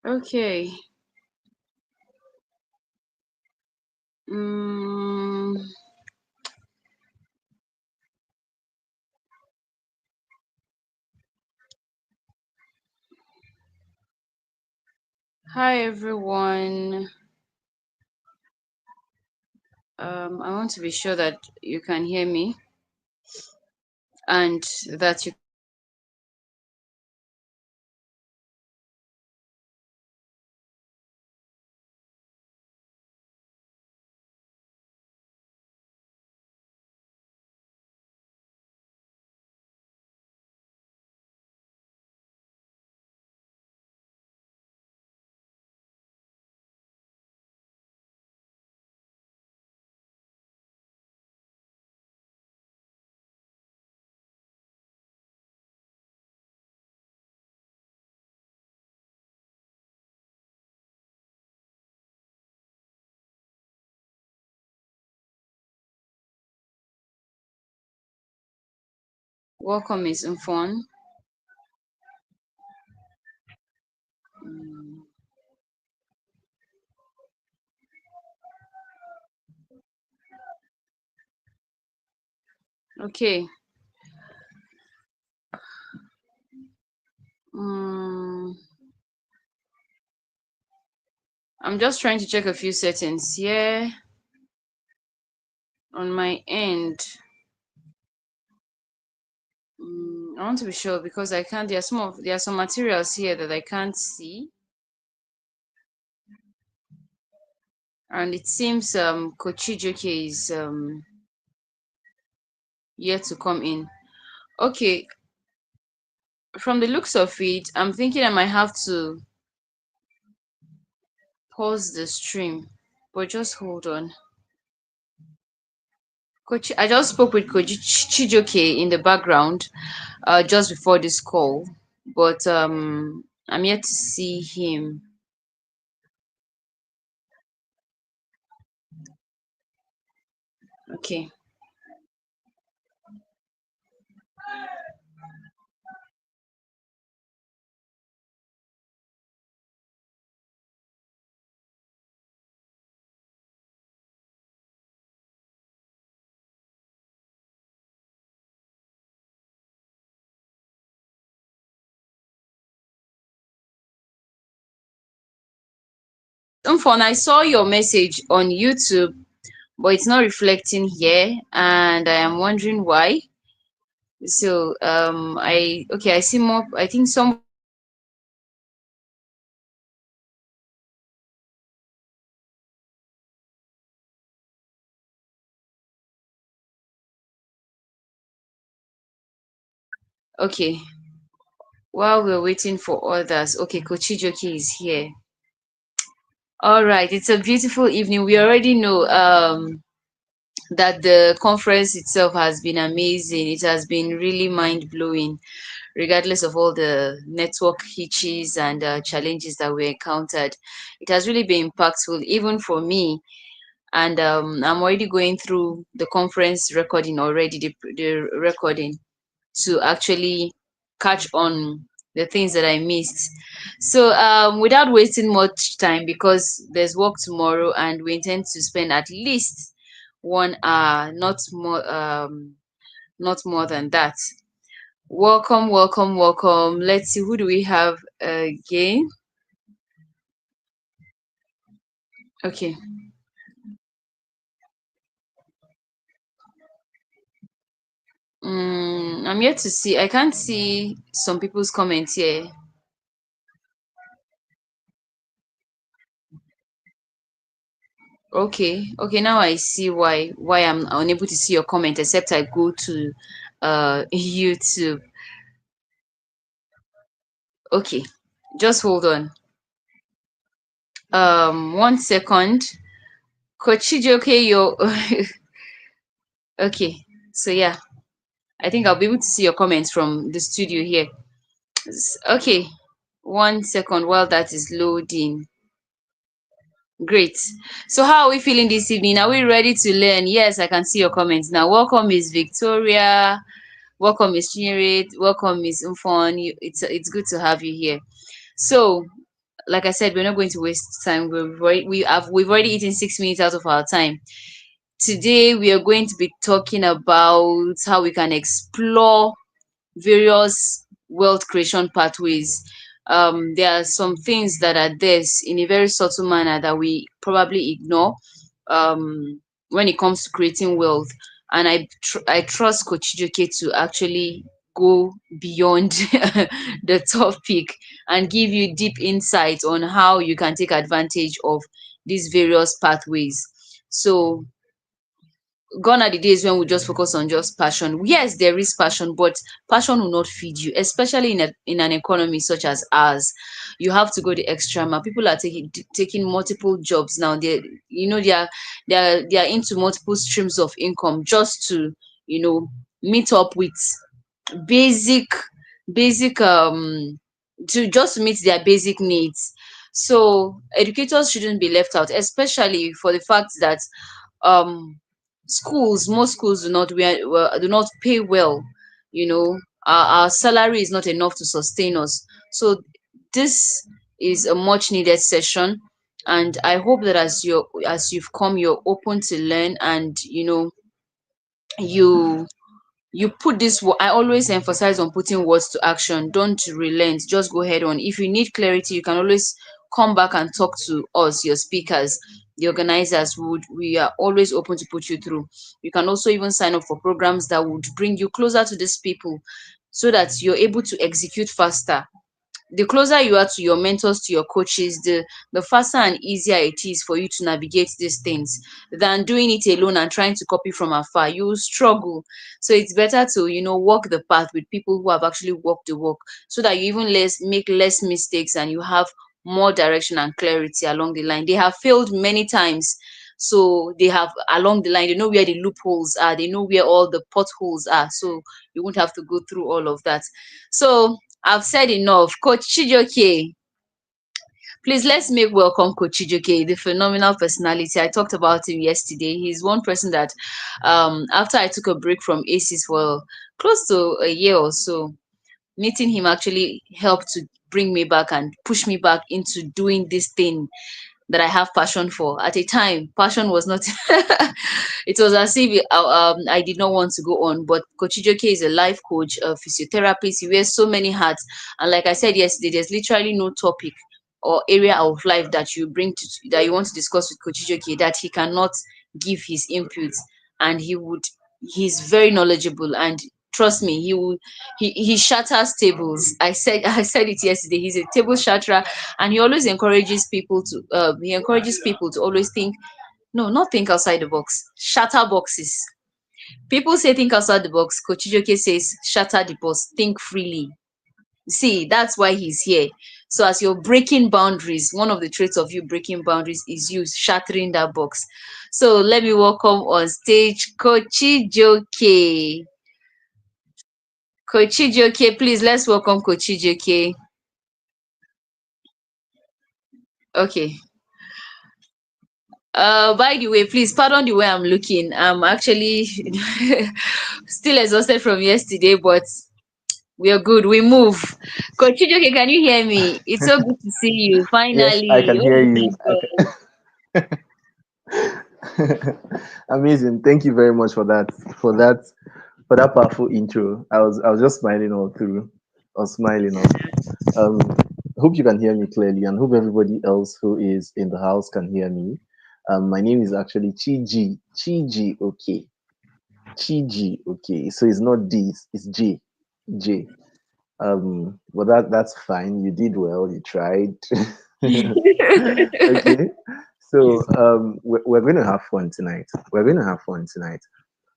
Okay. Mm, Hi everyone. I want to be sure that you can hear me and that you can also hear the audio. Welcome, Miss Mfon. Mm, Okay. Mm, I'm just trying to check a few settings here on my end. I want to be sure because I can't. There are some materials here that I can't see, and it seems Kochijoke is yet to come in. Okay, from the looks of it, I'm thinking I might have to pause the stream, but just hold on. Coach, I just spoke with Coach Chijoke in the background, just before this call, but I'm yet to see him. Okay. Phone, I saw your message on YouTube, but it's not reflecting here, and I am wondering why. So I okay, I see more. I think somebody is waiting for others. Okay, while we're waiting for others, okay, Kochijoki is here. All right, it's a beautiful evening. We already know that the conference itself has been amazing. It has been really mind blowing, regardless of all the network hitches and challenges that we encountered. It has really been impactful, even for me. And I'm already going through the conference recording already, the recording to actually catch on the things that I missed. So, without wasting much time, because there's work tomorrow and we intend to spend at least 1 hour, not more than that. Welcome, welcome, welcome. Let's see, who do we have again? Okay. I'm yet to see. I can't see some people's comments here. Okay, now I see why I'm unable to see your comment except I go to YouTube. Okay, just hold on. 1 second. Kochijoke, yo. Okay, so yeah, I think I'll be able to see your comments from the studio here. Okay, 1 second while that is loading. Great. So how are we feeling this evening? Are we ready to learn? Yes, I can see your comments now. Welcome, Miss Victoria. Welcome, Miss Chinyere. Welcome, Miss Umfon. It's good to have you here. So like I said, we're not going to waste time. We've already eaten 6 minutes out of our time. Today we are going to be talking about how we can explore various wealth creation pathways. There are some things that are there in a very subtle manner that we probably ignore when it comes to creating wealth. And I trust Coach Chijoke to actually go beyond the topic and give you deep insight on how you can take advantage of these various pathways. So gone are the days when we just focus on just passion. Yes, there is passion, but passion will not feed you, especially in an economy such as ours. You have to go the extra mile. People are taking multiple jobs now. They are into multiple streams of income just to meet up with basic basic to just meet their basic needs. So educators shouldn't be left out, especially for the fact that um most schools do not pay well. Our salary is not enough to sustain us. So this is a much needed session, and I hope that as you've come, you're open to learn, and you you put this I always emphasize on putting words to action. Don't relent, just go head on. If you need clarity, you can always come back and talk to us, your speakers, the organizers. We are always open to put you through. You can also even sign up for programs that would bring you closer to these people so that you're able to execute faster. The closer you are to your mentors, to your coaches, the faster and easier it is for you to navigate these things than doing it alone and trying to copy from afar. You will struggle. So it's better to, walk the path with people who have actually walked the walk, so that you even make less mistakes and you have more direction and clarity along the line. They have failed many times. So they have along the line, they know where the loopholes are, they know where all the potholes are. So you won't have to go through all of that. So I've said enough. Coach Chijoke, please let's make welcome Coach Chijoke, the phenomenal personality. I talked about him yesterday. He's one person that, after I took a break from ACES for close to a year or so, meeting him actually helped to bring me back and push me back into doing this thing that I have passion for. At a time, passion was not. It was as if I did not want to go on. But Coach Ijoke is a life coach, a physiotherapist. He wears so many hats, and like I said yesterday, there's literally no topic or area of life that that you want to discuss with Coach Ijoke that he cannot give his inputs, and he's very knowledgeable. And trust me, he shatters tables. I said it yesterday. He's a table shatterer, and he encourages people to always think, no, not think outside the box, shatter boxes. People say think outside the box. Coach Ijoke says shatter the box, think freely. See, that's why he's here. So as you're breaking boundaries, one of the traits of you breaking boundaries is you shattering that box. So let me welcome on stage Coach Ijoke. Coach Ijoke, please let's welcome Coach Ijoke. Okay. By the way, please pardon the way I'm looking. I'm actually still exhausted from yesterday, but we are good. We move. Coach Chijoke, can you hear me? It's so good to see you. Yes, I Finally. can Oh hear my you. God. Amazing. Thank you very much for that powerful intro. I was just smiling all through. I was smiling all through. Hope you can hear me clearly, and hope everybody else who is in the house can hear me. My name is actually Chiji. Chiji, okay. Chiji, okay. So it's not D, it's J. J. But that's fine. You did well. You tried. Okay. So we're going to have fun tonight. We're going to have fun tonight.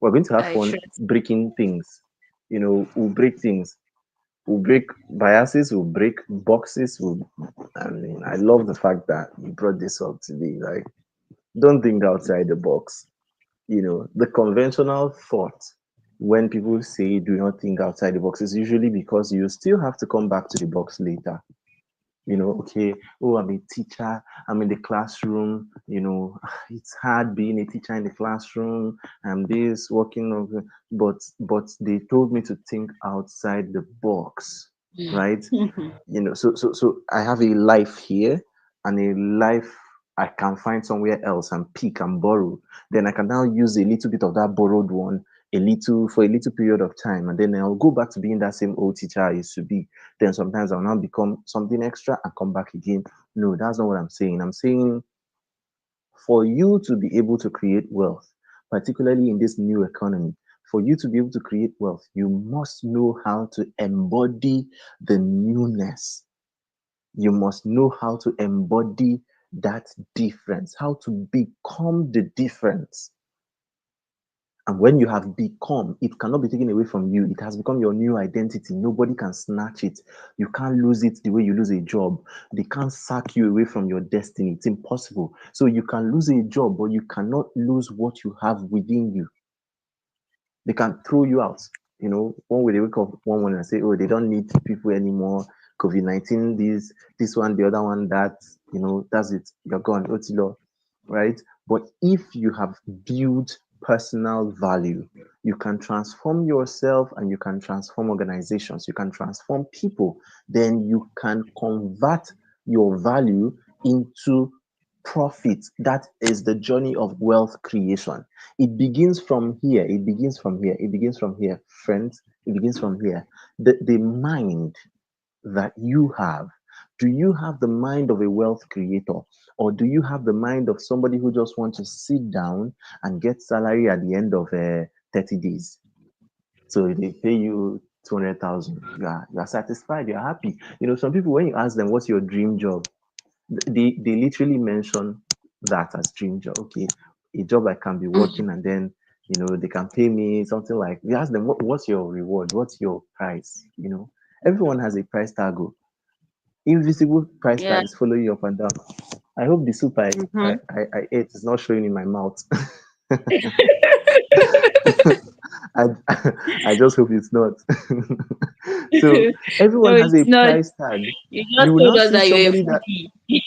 We're going to have I fun trust. breaking things. We'll break things. We'll break biases. We'll break boxes. I mean, I love the fact that you brought this up today. Like, don't think outside the box. The conventional thought when people say do not think outside the box is usually because you still have to come back to the box later. Okay, oh, I'm a teacher, I'm in the classroom, it's hard being a teacher in the classroom, I'm this working on, but they told me to think outside the box. right? So I have a life here and a life I can find somewhere else and pick and borrow. Then I can now use a little bit of that borrowed one a little for a little period of time, and then I'll go back to being that same old teacher I used to be. Then sometimes I'll now become something extra and come back again. No, that's not what I'm saying. I'm saying for you to be able to create wealth, particularly in this new economy, for you to be able to create wealth, you must know how to embody the newness. You must know how to embody that difference, how to become the difference. And when you have become, it cannot be taken away from you. It has become your new identity. Nobody can snatch it. You can't lose it the way you lose a job. They can't sack you away from your destiny. It's impossible. So you can lose a job, but you cannot lose what you have within you. They can throw you out. One way they wake up one morning and say, "Oh, they don't need people anymore. COVID-19, this one, the other one, that. That's it. You're gone. Otilo, right?" But if you have built personal value, you can transform yourself and you can transform organizations. You can transform people. Then you can convert your value into profit. That is the journey of wealth creation. It begins from here. It begins from here. It begins from here, friends. It begins from here. The mind that you have. Do you have the mind of a wealth creator, or do you have the mind of somebody who just wants to sit down and get salary at the end of 30 days? So they pay you 200,000. You are satisfied. You're happy. Some people, when you ask them what's your dream job, they literally mention that as dream job. Okay, a job I can be working, and then they can pay me something like. We ask them what's your reward, what's your price. Everyone has a price tag. Invisible price Yeah. tag is following you up and down. I hope the soup Mm-hmm. I ate is not showing in my mouth. I, I just hope it's not. So No, everyone has a it's not. price tag. You You just will told not us see that you're a somebody that foodie.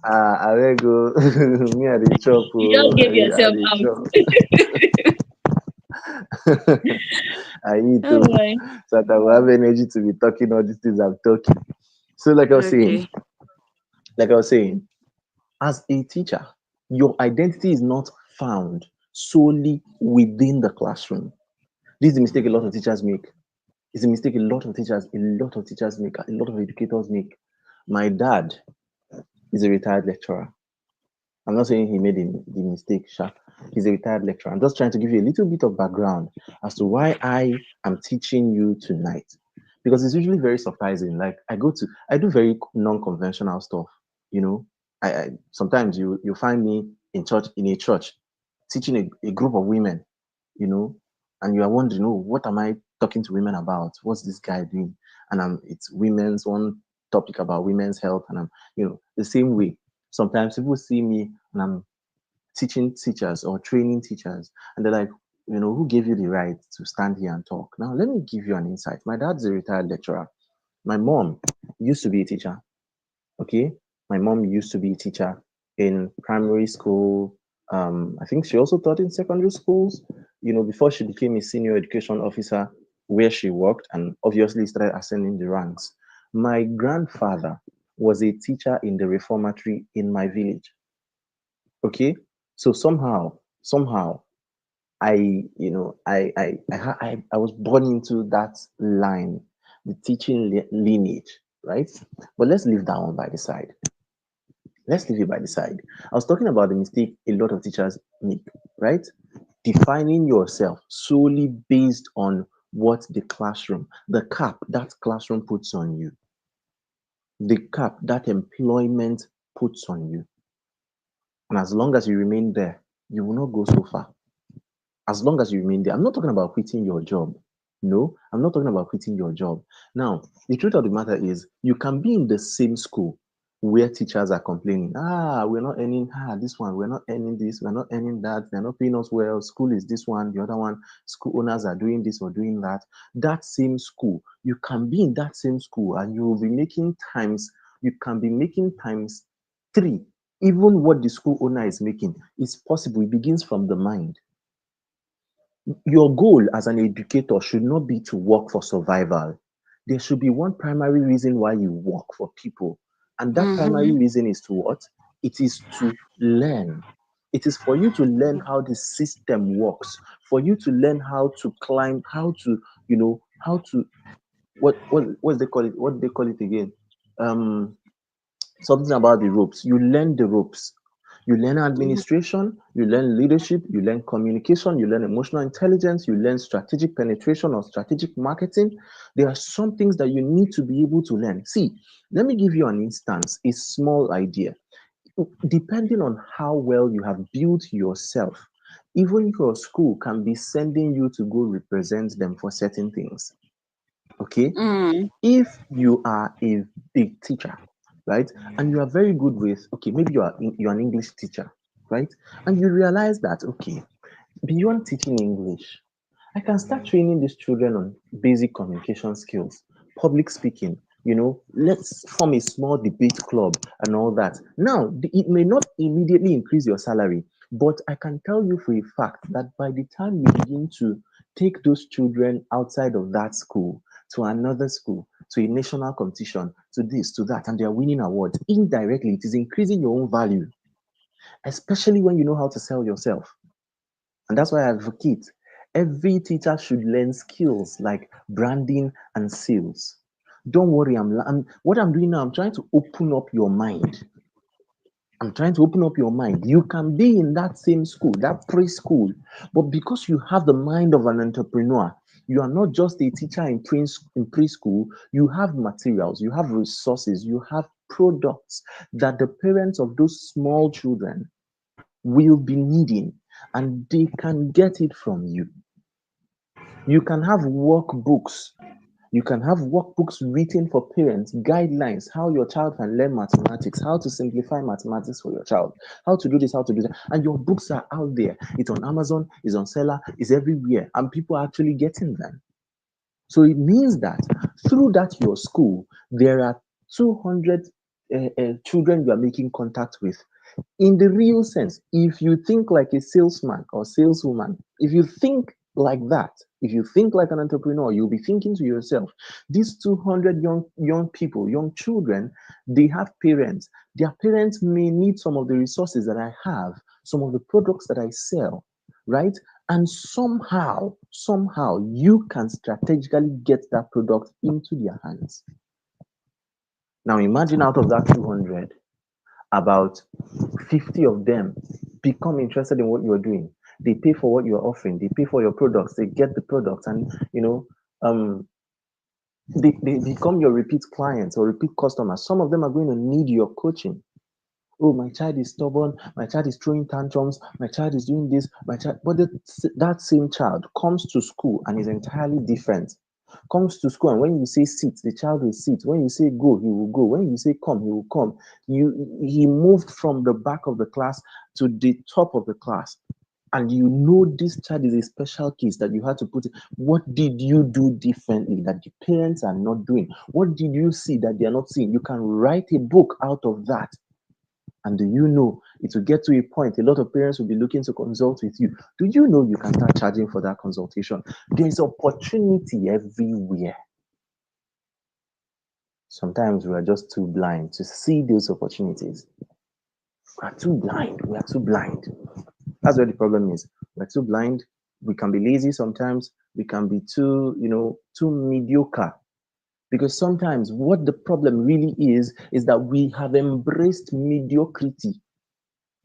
I will go. Me at the chop. You just gave I yourself the out. chop. I eat Oh too, my. so that I will have energy to be talking all these things I'm talking. So, Okay. like I was saying, as a teacher, your identity is not found solely within the classroom. This is the mistake a lot of teachers make. It's a mistake a lot of teachers make, a lot of educators make. My dad is a retired lecturer. I'm not saying he made the mistake, Sha. He's a retired lecturer. I'm just trying to give you a little bit of background as to why I am teaching you tonight. Because it's usually very surprising. Like I do very non-conventional stuff. You know, I sometimes you find me in a church teaching a group of women. You know, and you are wondering, oh, what am I talking to women about? What's this guy doing? And it's women's one topic about women's health, and I'm the same way. Sometimes people see me and I'm teaching teachers or training teachers, and they're like, who gave you the right to stand here and talk? Now, let me give you an insight. My dad's a retired lecturer. My mom used to be a teacher. Okay. My mom used to be a teacher in primary school. I think she also taught in secondary schools, before she became a senior education officer where she worked and obviously started ascending the ranks. My grandfather was a teacher in the reformatory in my village. Okay. So somehow I was born into that line, the teaching lineage, right? But let's leave that one by the side. Let's leave it by the side. I was talking about the mistake a lot of teachers make, right? Defining yourself solely based on what the classroom, the cap that classroom puts on you, the cap that employment puts on you. And as long as you remain there, you will not go so far. As long as you remain there. I'm not talking about quitting your job. No, I'm not talking about quitting your job. Now, the truth of the matter is, you can be in the same school where teachers are complaining, we're not earning, this one, we're not earning this, we're not earning that, they're not paying us well, school is this one, the other one, school owners are doing this or doing that. That same school, you can be in that same school and you will be making times, you can be making times three, even what the school owner is making. It's possible. It begins from the mind. Your goal as an educator should not be to work for survival. there should be one primary reason why you work for people. And that primary Mm-hmm. reason is to what? It is to learn. It is for you to learn how the system works, for you to learn how to climb, how to, how to, what they call it? What they call it again? Um, Something about the ropes. You learn the ropes. You learn administration, you learn leadership, you learn communication, you learn emotional intelligence, you learn strategic penetration or strategic marketing. There are some things that you need to be able to learn. See, let me give you an instance, a small idea. Depending on how well you have built yourself, even your school can be sending you to go represent them for certain things. Okay? Mm. If you are a teacher, right, and you are very good with, okay, maybe you're an English teacher, right, and you realize that, okay, beyond teaching English, I can start training these children on basic communication skills, public speaking. Let's form a small debate club and all that. Now, it may not immediately increase your salary, but I can tell you for a fact that by the time you begin to take those children outside of that school to another school, to a national competition, to this, to that, and they are winning awards, indirectly, it is increasing your own value, especially when you know how to sell yourself. And that's why I advocate every teacher should learn skills like branding and sales. Don't worry, what I'm doing now, I'm trying to open up your mind. I'm trying to open up your mind. You can be in that same school, that preschool, but because you have the mind of an entrepreneur, you are not just a teacher in preschool, you have materials, you have resources, you have products that the parents of those small children will be needing, and they can get it from you. You can have workbooks. You can have workbooks written for parents, guidelines, how your child can learn mathematics, how to simplify mathematics for your child, how to do this, how to do that. And your books are out there. It's on Amazon, it's on Seller, it's everywhere, and people are actually getting them. So it means that through that your school, there are 200 children you are making contact with. In the real sense, if you think like a salesman or saleswoman, if you think like that, if you think like an entrepreneur, you'll be thinking to yourself, these 200 young people, young children, they have parents. Their parents may need some of the resources that I have, some of the products that I sell, right? And somehow you can strategically get that product into their hands. Now imagine out of that 200, about 50 of them become interested in what you're doing. They pay for what you're offering, they pay for your products, they get the products, and um they become your repeat clients or repeat customers. Some of them are going to need your coaching. Oh, my child is stubborn, my child is throwing tantrums, my child is doing this, my child, but that same child comes to school and is entirely different. Comes to school, and when you say sit, the child will sit. When you say go, he will go. When you say come, he will come. He moved from the back of the class to the top of the class, and you know this child is a special case that you had to put in. What did you do differently that the parents are not doing? What did you see that they are not seeing? You can write a book out of that. And do you know it will get to a point a lot of parents will be looking to consult with you? Do you know you can start charging for that consultation? There's opportunity everywhere. Sometimes we are just too blind to see those opportunities. We are too blind. We are too blind. That's where the problem is. We're too blind. We can be lazy sometimes. We can be too mediocre. Because sometimes what the problem really is that we have embraced mediocrity.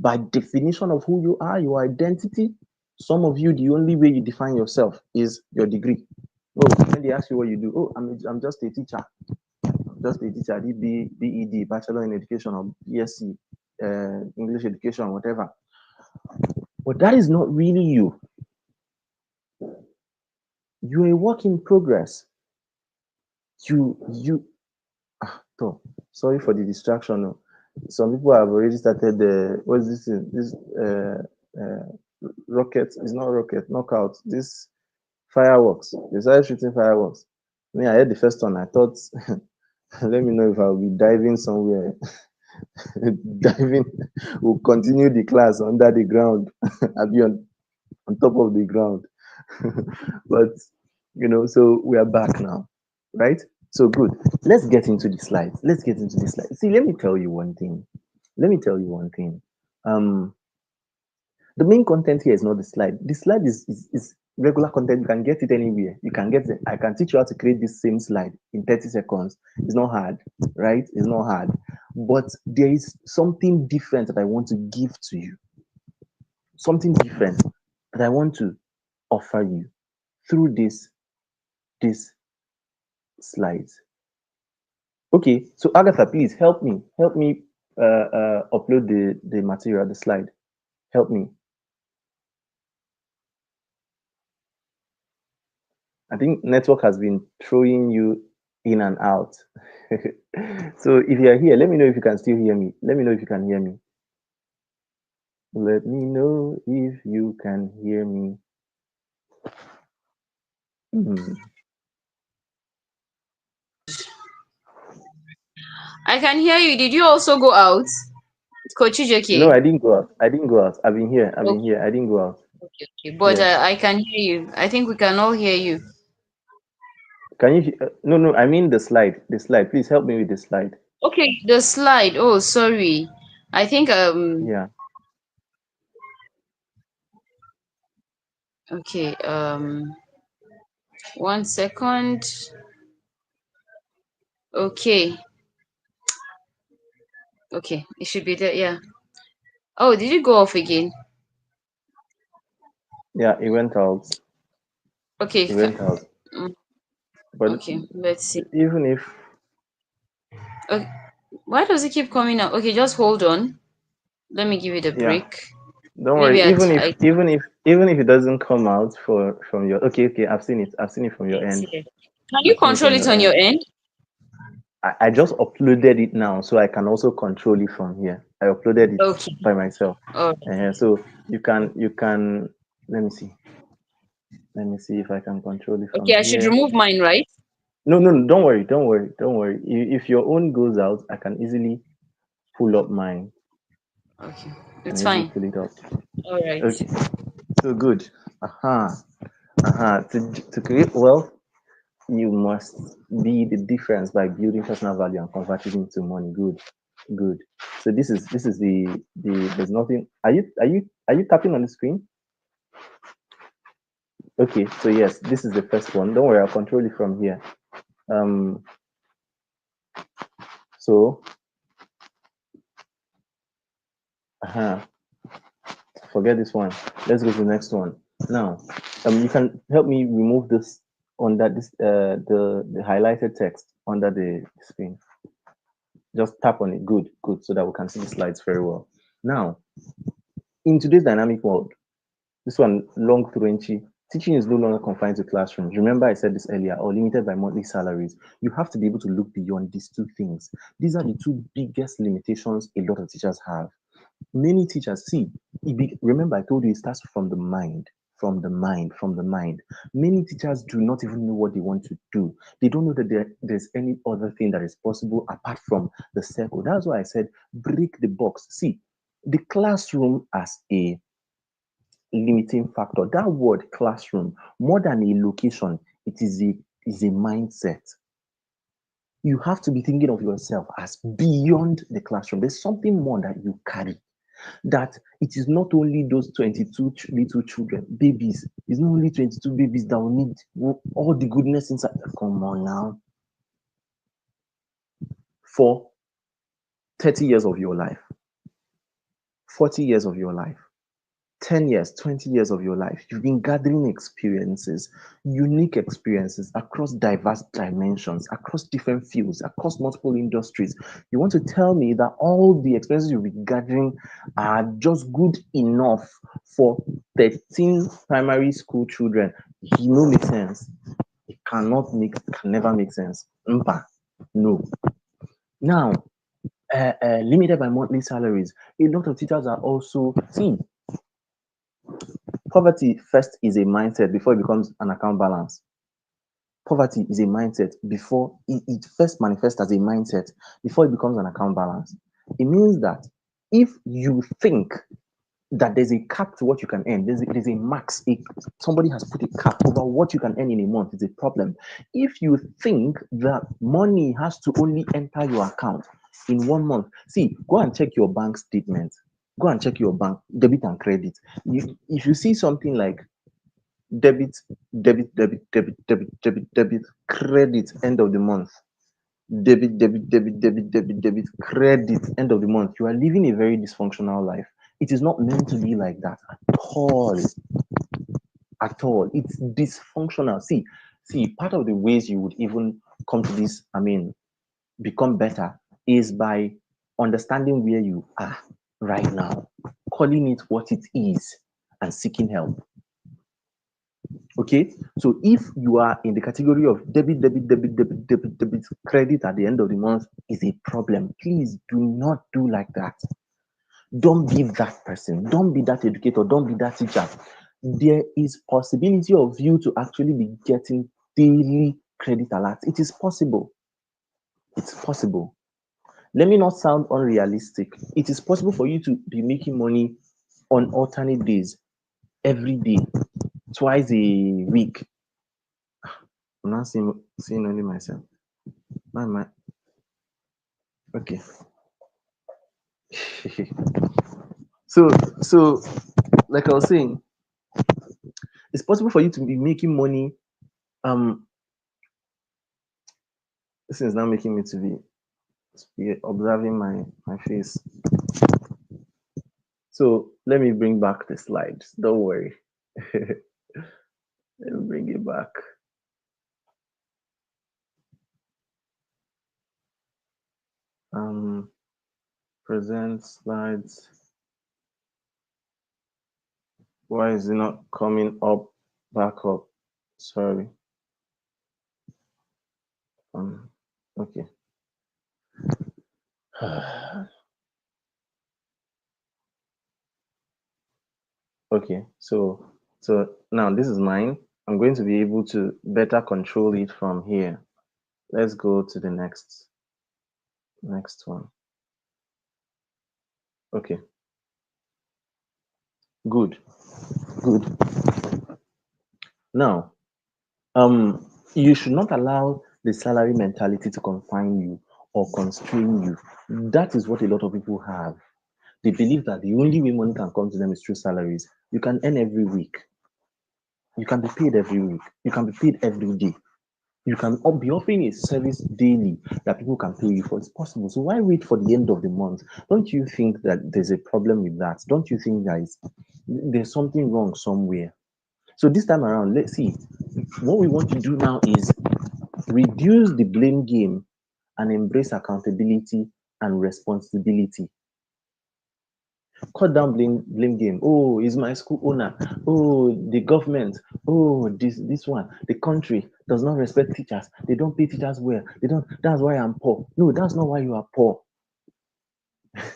By definition of who you are, your identity, some of you, the only way you define yourself is your degree. Oh, when they ask you what you do, oh, I'm just a teacher. I'm just a teacher. I did BEd, Bachelor in Education, or BSc, English Education, whatever. But that is not really you. You're a work in progress. You so sorry for the distraction. Oh. Some people have already started the what's this thing? This rocket is not rocket knockout. This fireworks. They started shooting fireworks. Me, I heard the first one. I thought, let me know if I'll be diving somewhere. Diving. We'll continue the class under the ground. I'll be on top of the ground. But so we are back now, right? So good. Let's get into the slides. Let's get into the slides. See, let me tell you one thing. Let me tell you one thing. Um, the main content here is not the slide. The slide is regular content. You can get it anywhere. You can get it. I can teach you how to create this same slide in 30 seconds. It's not hard, right? It's not hard. But there is something different that I want to give to you. Something different that I want to offer you through this slides. Okay, so Agatha, please help me upload the material, the slide. Help me. I think network has been throwing you in and out. So if you are here, let me know if you can still hear me. Let me know if you can hear me. Let me know if you can hear me. Hmm. I can hear you. Did you also go out? Coach No, Ijoke. I didn't go out. I didn't go out. I've been here. I've been Okay, here. I didn't go out. okay, okay. But Yeah. I can hear you. I think we can all hear you. Can you? No, no. I mean the slide. The slide. Please help me with the slide. Okay, the slide. Oh, sorry. I think Yeah. okay, 1 second. Okay, okay. It should be there. Yeah. Oh, did it go off again? Yeah. It went out. Okay, It went out. mm, But okay. Let's see. even if Okay. Why does it keep coming up? Okay, just hold on. Let me give it a yeah, break. don't worry. Maybe Even if it doesn't come out for from your okay, I've seen it. I've seen it from your it's end. here. Can you I've seen it control from it your on your end. end? I just uploaded it now, so I can also control it from here. I uploaded it Okay. by myself. All right. So you can let me see. Let me see if I can control it Okay, from I should here. remove mine, right? No, no, no, don't worry, don't worry, don't worry. If your own goes out, I can easily pull up mine. Okay, I can it's easily fine. pull it up. All right. Okay, so good. Aha, aha. To create wealth, you must be the difference by building personal value and converting it into money. Good, good. So this is the there's nothing. Are you tapping on the screen? Okay, so yes, this is the first one. Don't worry, I'll control it from here. Um, so aha, forget this one. Let's go to the next one. Now, you can help me remove this under this the highlighted text under the screen. Just tap on it. Good, good, so that we can see the slides very well. Now, in today's dynamic world, this one, long Turenchi, teaching is no longer confined to classrooms. Remember, I said this earlier, or limited by monthly salaries. You have to be able to look beyond these two things. These are the two biggest limitations a lot of teachers have. Many teachers see, remember, I told you it starts from the mind. From the mind, from the mind. Many teachers do not even know what they want to do. They don't know that there's any other thing that is possible apart from the circle. That's why I said break the box. See, the classroom as a limiting factor. That word classroom, more than a location, it is a mindset. You have to be thinking of yourself as beyond the classroom. There's something more that you carry. That it is not only those 22 little children, babies. It's not only 22 babies that will need all the goodness inside. Come on now. For 30 years of your life, 40 years of your life, 10 years, 20 years of your life, you've been gathering experiences, unique experiences across diverse dimensions, across different fields, across multiple industries. You want to tell me that all the experiences you've been gathering are just good enough for 13 primary school children? It no make sense. Can never make sense. Mpa, no. Now, limited by monthly salaries. A lot of teachers are also see poverty first is a mindset before it becomes an account balance. Poverty is a mindset before it first manifests as a mindset before it becomes an account balance. It means that if you think that there's a cap to what you can earn. There's a max. Somebody has put a cap over what you can earn in a month. It's a problem. If you think that money has to only enter your account in 1 month, see, go and check your bank statement. Go and check your bank debit and credit. If you see something like debit, debit, credit, end of the month, debit, credit, end of the month, you are living a very dysfunctional life. It is not meant to be like that at all. At all. It's dysfunctional. See, part of the ways you would even come to this, I mean, become better is by understanding where you are right now, calling it what it is, and seeking help. Okay, so if you are in the category of debit, credit at the end of the month is a problem, please do not do like that. Don't be that person. Don't be that educator. Don't be that teacher. There is possibility of you to actually be getting daily credit alerts. It is possible. It's possible. Let me not sound unrealistic. It is possible for you to be making money on alternate days, every day, twice a week. I'm not seeing only myself. My okay. so so like I was saying, it's possible for you to be making money. This is now making me to be observing my face. So let me bring back the slides. Don't worry. Let me bring it back. Um, present slides. Why is it not coming up? Back up. Sorry. Okay. Okay. So now this is mine. I'm going to be able to better control it from here. Let's go to the next one. Okay. Good. Good. Now, you should not allow the salary mentality to confine you or constrain you. That is what a lot of people have. They believe that the only way money can come to them is through salaries. You can earn every week. You can be paid every week. You can be paid every day. You can be offering a service daily that people can pay you for. It's possible. So why wait for the end of the month? Don't you think that there's a problem with that? Don't you think that there's something wrong somewhere? So this time around, let's see. What we want to do now is reduce the blame game and embrace accountability and responsibility. Cut down blame game. Oh, is my school owner. Oh, the government. Oh, this one. The country does not respect teachers. They don't pay teachers well. They don't. That's why I'm poor. No, that's not why you are poor.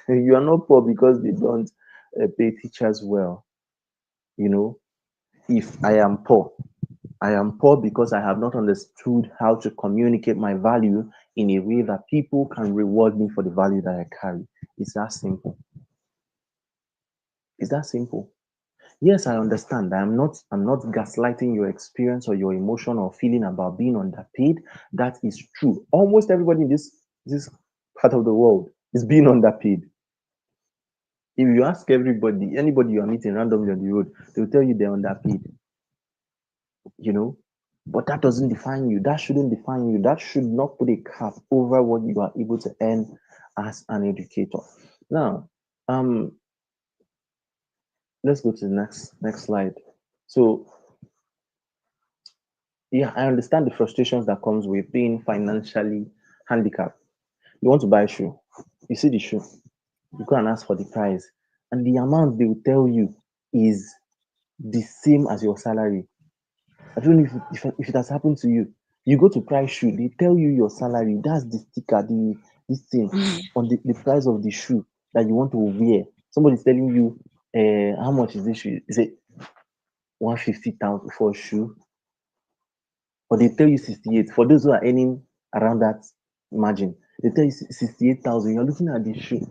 You are not poor because they don't pay teachers well. You know, if I am poor, I am poor because I have not understood how to communicate my value in a way that people can reward me for the value that I carry. It's that simple. It's that simple. Yes, I understand. I'm not gaslighting your experience or your emotion or feeling about being underpaid. That is true. Almost everybody in this part of the world is being underpaid. If you ask anybody you are meeting randomly on the road, they'll tell you they're underpaid. You know, but that doesn't define you. That shouldn't define you. That should not put a cap over what you are able to earn as an educator. Now, um, let's go to the next slide. So yeah, I understand the frustrations that comes with being financially handicapped. You want to buy a shoe, you see the shoe, you go and ask for the price, and the amount they will tell you is the same as your salary. I don't know if it has happened to you. You go to price shoe, they tell you your salary. That's the sticker, this thing on the price of the shoe that you want to wear. Somebody's telling you, how much is this shoe? Is it 150,000 for a shoe? Or they tell you 68 for those who are earning around that margin. They tell you 68,000. You're looking at the shoe.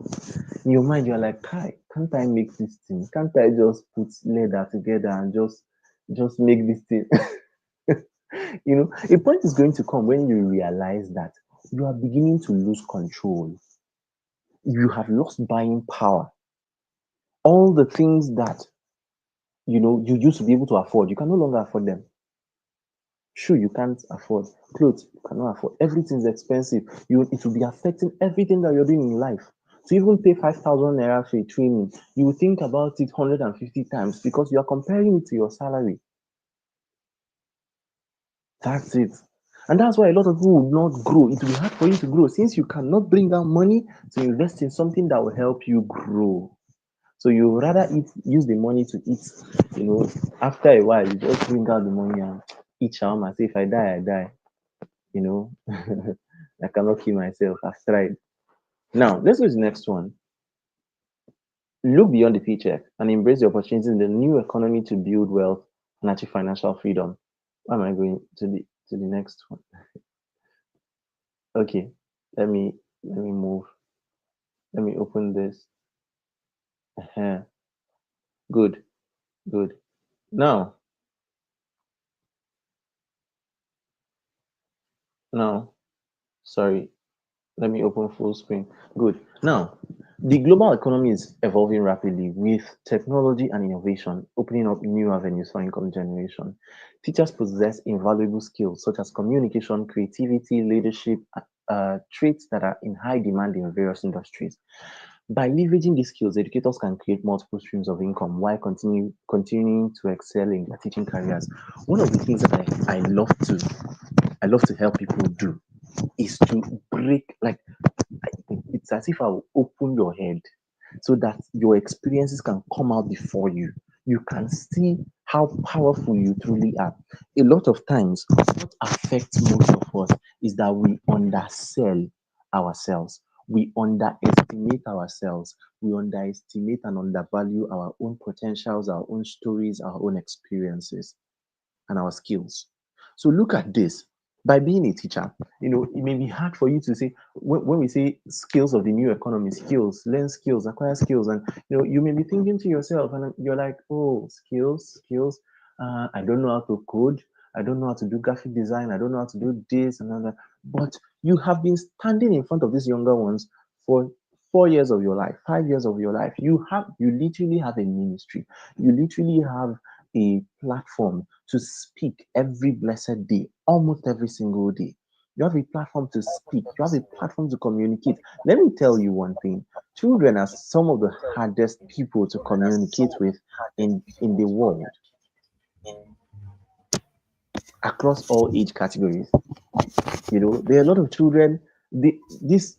In your mind, you're like, Kai, can't I make this thing? Can't I just put leather together and just make this thing? A point is going to come when you realize that you are beginning to lose control. You have lost buying power. All the things that you used to be able to afford, you can no longer afford them. Shoe you can't afford, clothes you cannot afford. Everything's expensive. It will be affecting everything that you're doing in life. To even pay 5,000 naira for a training, you will think about it 150 times because you are comparing it to your salary. That's it. And that's why a lot of people would not grow. It will be hard for you to grow since you cannot bring out money to invest in something that will help you grow. So you rather use the money to eat. After a while, you just bring out the money and eat shawarma. Say, if I die, I die. you know I cannot kill myself. I've tried. Now let's go to the next one. Look beyond the paycheck and embrace the opportunities in the new economy to build wealth and achieve financial freedom. Why am I going to the next one? Okay, let me move. Let me open this. uh Good, good. Now, now, sorry. Let me open full screen. Good. Now, the global economy is evolving rapidly with technology and innovation opening up new avenues for income generation. Teachers possess invaluable skills such as communication, creativity, leadership, traits that are in high demand in various industries. By leveraging these skills, educators can create multiple streams of income while continuing to excel in their teaching careers. One of the things that I love to help people do is to break, like, it's as if I will open your head so that your experiences can come out before you. You can see how powerful you truly are. A lot of times, what affects most of us is that we undersell ourselves. We underestimate ourselves. We underestimate and undervalue our own potentials, our own stories, our own experiences, and our skills. So look at this. By being a teacher, it may be hard for you to say, when we say skills of the new economy, skills, learn skills, acquire skills, and you may be thinking to yourself, and you're like, oh, skills. I don't know how to code. I don't know how to do graphic design. I don't know how to do this and that. But you have been standing in front of these younger ones for 4 years of your life, 5 years of your life. You literally have a ministry. You literally have a platform to speak every blessed day, almost every single day. You have a platform to speak, you have a platform to communicate. Let me tell you one thing: children are some of the hardest people to communicate with in the world, across all age categories. There are a lot of children. This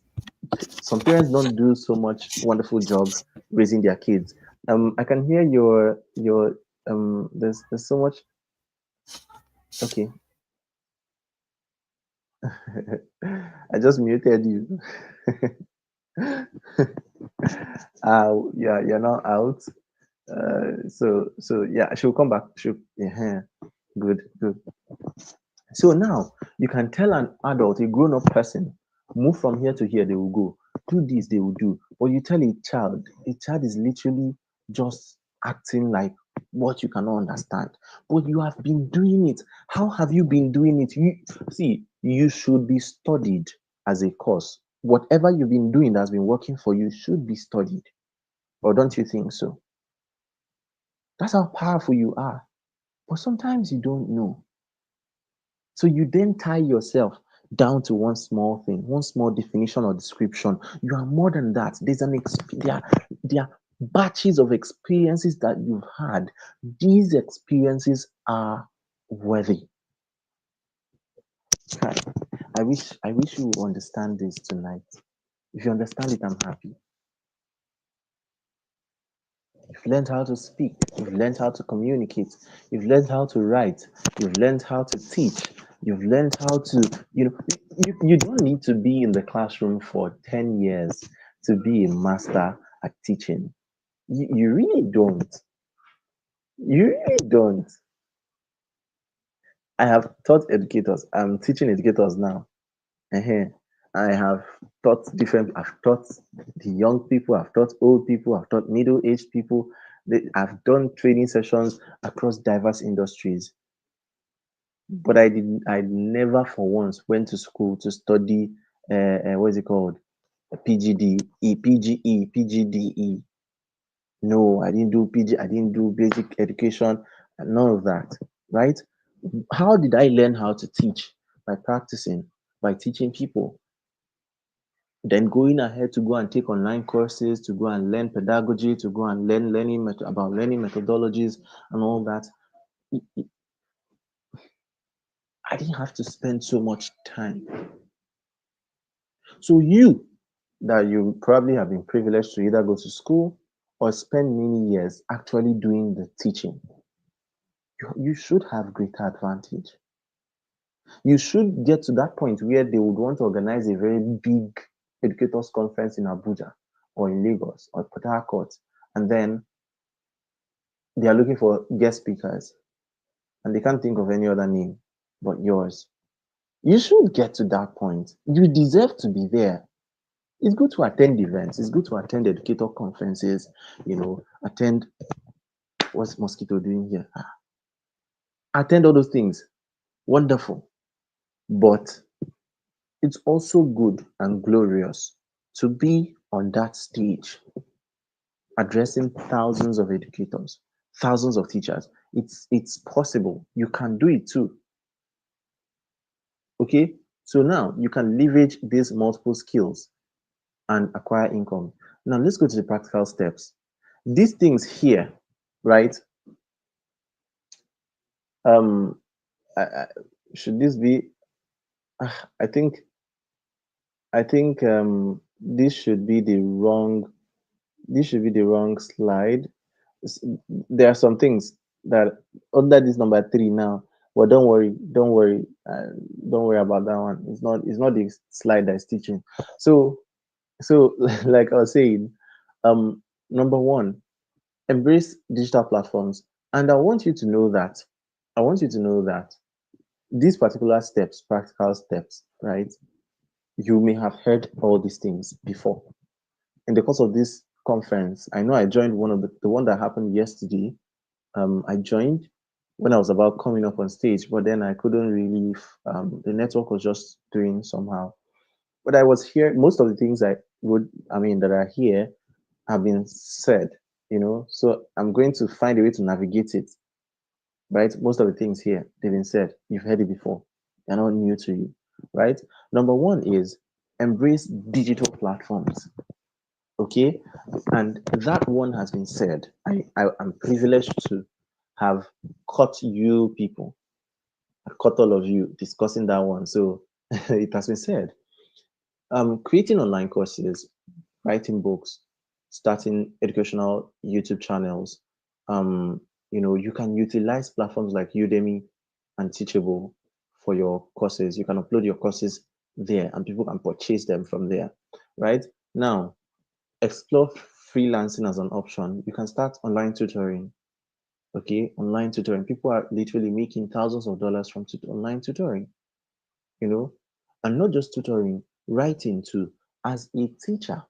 Some parents don't do so much wonderful job raising their kids. I can hear your there's so much. Okay. I just muted you. Yeah, you're now out. So yeah, she'll come back. Yeah, good, good. So now you can tell an adult, a grown-up person, move from here to here, they will go. Do this, they will do. But you tell a child is literally just acting like what you cannot understand. But you have been doing it. How have you been doing it? You should be studied as a course. Whatever you've been doing that's been working for you should be studied. Or don't you think so? That's how powerful you are. But sometimes you don't know. So you then tie yourself down to one small thing, one small definition or description. You are more than that. There are batches of experiences that you've had. These experiences are worthy. Kai, I wish you understand this tonight. If you understand it, I'm happy. You've learned how to speak. You've learned how to communicate. You've learned how to write. You've learned how to teach. You've learned how to, you don't need to be in the classroom for 10 years to be a master at teaching. You really don't. You really don't. I have taught educators. I'm teaching educators now. uh I have I've taught the young people, I've taught old people, I've taught middle-aged people. I've done training sessions across diverse industries, but I never for once went to school to study, what is it called? PGDE. No, I didn't do PG, I didn't do basic education, and none of that, right? How did I learn how to teach? By practicing, by teaching people, then going ahead to go and take online courses, to go and learn pedagogy, to go and learn about learning methodologies and all that. I didn't have to spend so much time. So you, that you probably have been privileged to either go to school or spend many years actually doing the teaching, you should have greater advantage. You should get to that point where they would want to organize a very big educators conference in Abuja or in Lagos or Port Harcourt, and then they are looking for guest speakers and they can't think of any other name but yours. You should get to that point. You deserve to be there. It's good to attend events, it's good to attend educator conferences, attend, what's Mosquito doing here? Attend all those things. Wonderful. But it's also good and glorious to be on that stage addressing thousands of educators, thousands of teachers. It's possible. You can do it too. Okay? So now you can leverage these multiple skills and acquire income. Now let's go to the practical steps. These things here, right? Um, I, I, should this be? I think this should be the wrong. This should be the wrong slide. S- There are some things that under this number three now. But don't worry about that one. It's not the slide that's teaching. So like I was saying, um, number one, embrace digital platforms. And I want you to know that these particular steps, practical steps, right? You may have heard all these things before. In the course of this conference, I know I joined one of the one that happened yesterday. I joined when I was about coming up on stage, but then I couldn't really, the network was just doing somehow. But I was here, most of the things that are here have been said, so I'm going to find a way to navigate it, right? Most of the things here, they've been said. You've heard it before. They're not new to you, right? Number one is embrace digital platforms. Okay, and that one has been said. I am privileged to have caught you people, I caught all of you discussing that one. So it has been said. Creating online courses, writing books, starting educational YouTube channels. Um, you can utilize platforms like Udemy and Teachable for your courses. You can upload your courses there, and people can purchase them from there. Right now, explore freelancing as an option. You can start online tutoring. Okay, online tutoring. People are literally making thousands of dollars from online tutoring, you know, and not just tutoring, writing too. As a teacher,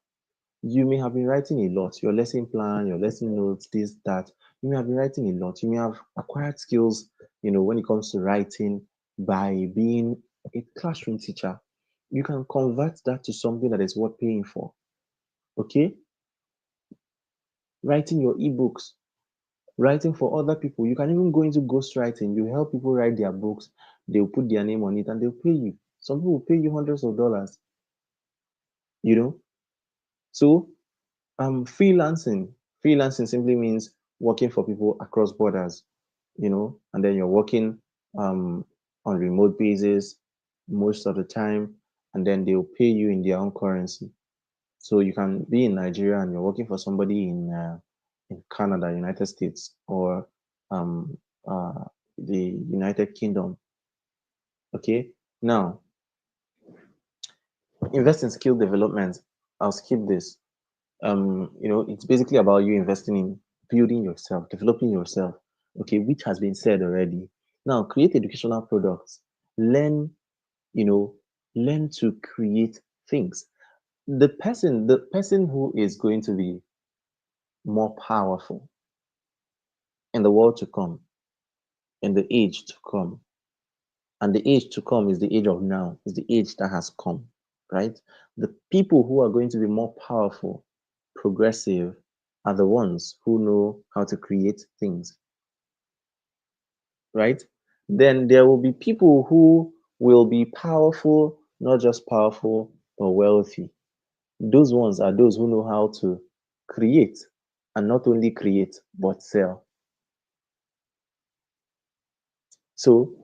you may have been writing a lot, your lesson plan, your lesson notes, this, that. You may have been writing a lot. You may have acquired skills, when it comes to writing by being a classroom teacher. You can convert that to something that is worth paying for. Okay, writing your ebooks, writing for other people. You can even go into ghostwriting. You help people write their books, they'll put their name on it and they'll pay you. Some people will pay you hundreds of dollars, you know. So freelancing. Freelancing simply means working for people across borders, and then you're working on remote basis most of the time, and then they'll pay you in their own currency. So you can be in Nigeria and you're working for somebody in Canada, United States, or um, uh, the United Kingdom. Okay. Now, invest in skill development. I'll skip this. It's basically about you investing in building yourself, developing yourself. Okay, which has been said already. Now, create educational products. Learn, you know, learn to create things. The person who is going to be more powerful in the world to come, in the age to come, and the age to come is the age of now, is the age that has come, right? The people who are going to be more powerful, progressive, are the ones who know how to create things, right? Then there will be people who will be powerful, not just powerful, but wealthy. Those ones are those who know how to create, and not only create, but sell. So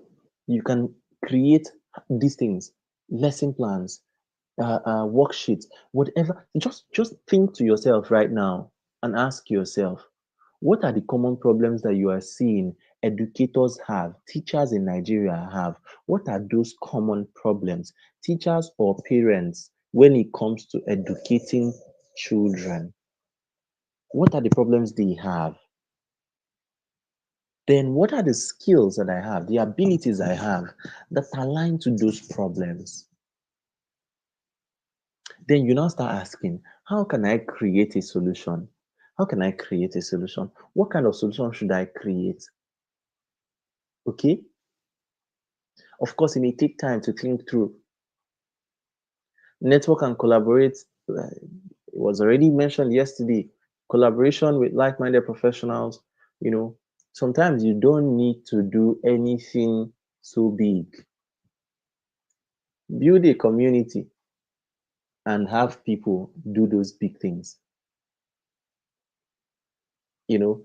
you can create these things, lesson plans, worksheets, whatever. Just think to yourself right now and ask yourself, what are the common problems that you are seeing educators have, teachers in Nigeria have? What are those common problems, teachers or parents, when it comes to educating children? What are the problems they have? Then what are the skills that I have, the abilities I have that align to those problems? Then you now start asking, how can I create a solution? How can I create a solution? What kind of solution should I create? Okay. Of course, it may take time to think through. Network and collaborate. It was already mentioned yesterday. Collaboration with like-minded professionals. You know, sometimes you don't need to do anything so big. Build a community and have people do those big things. You know,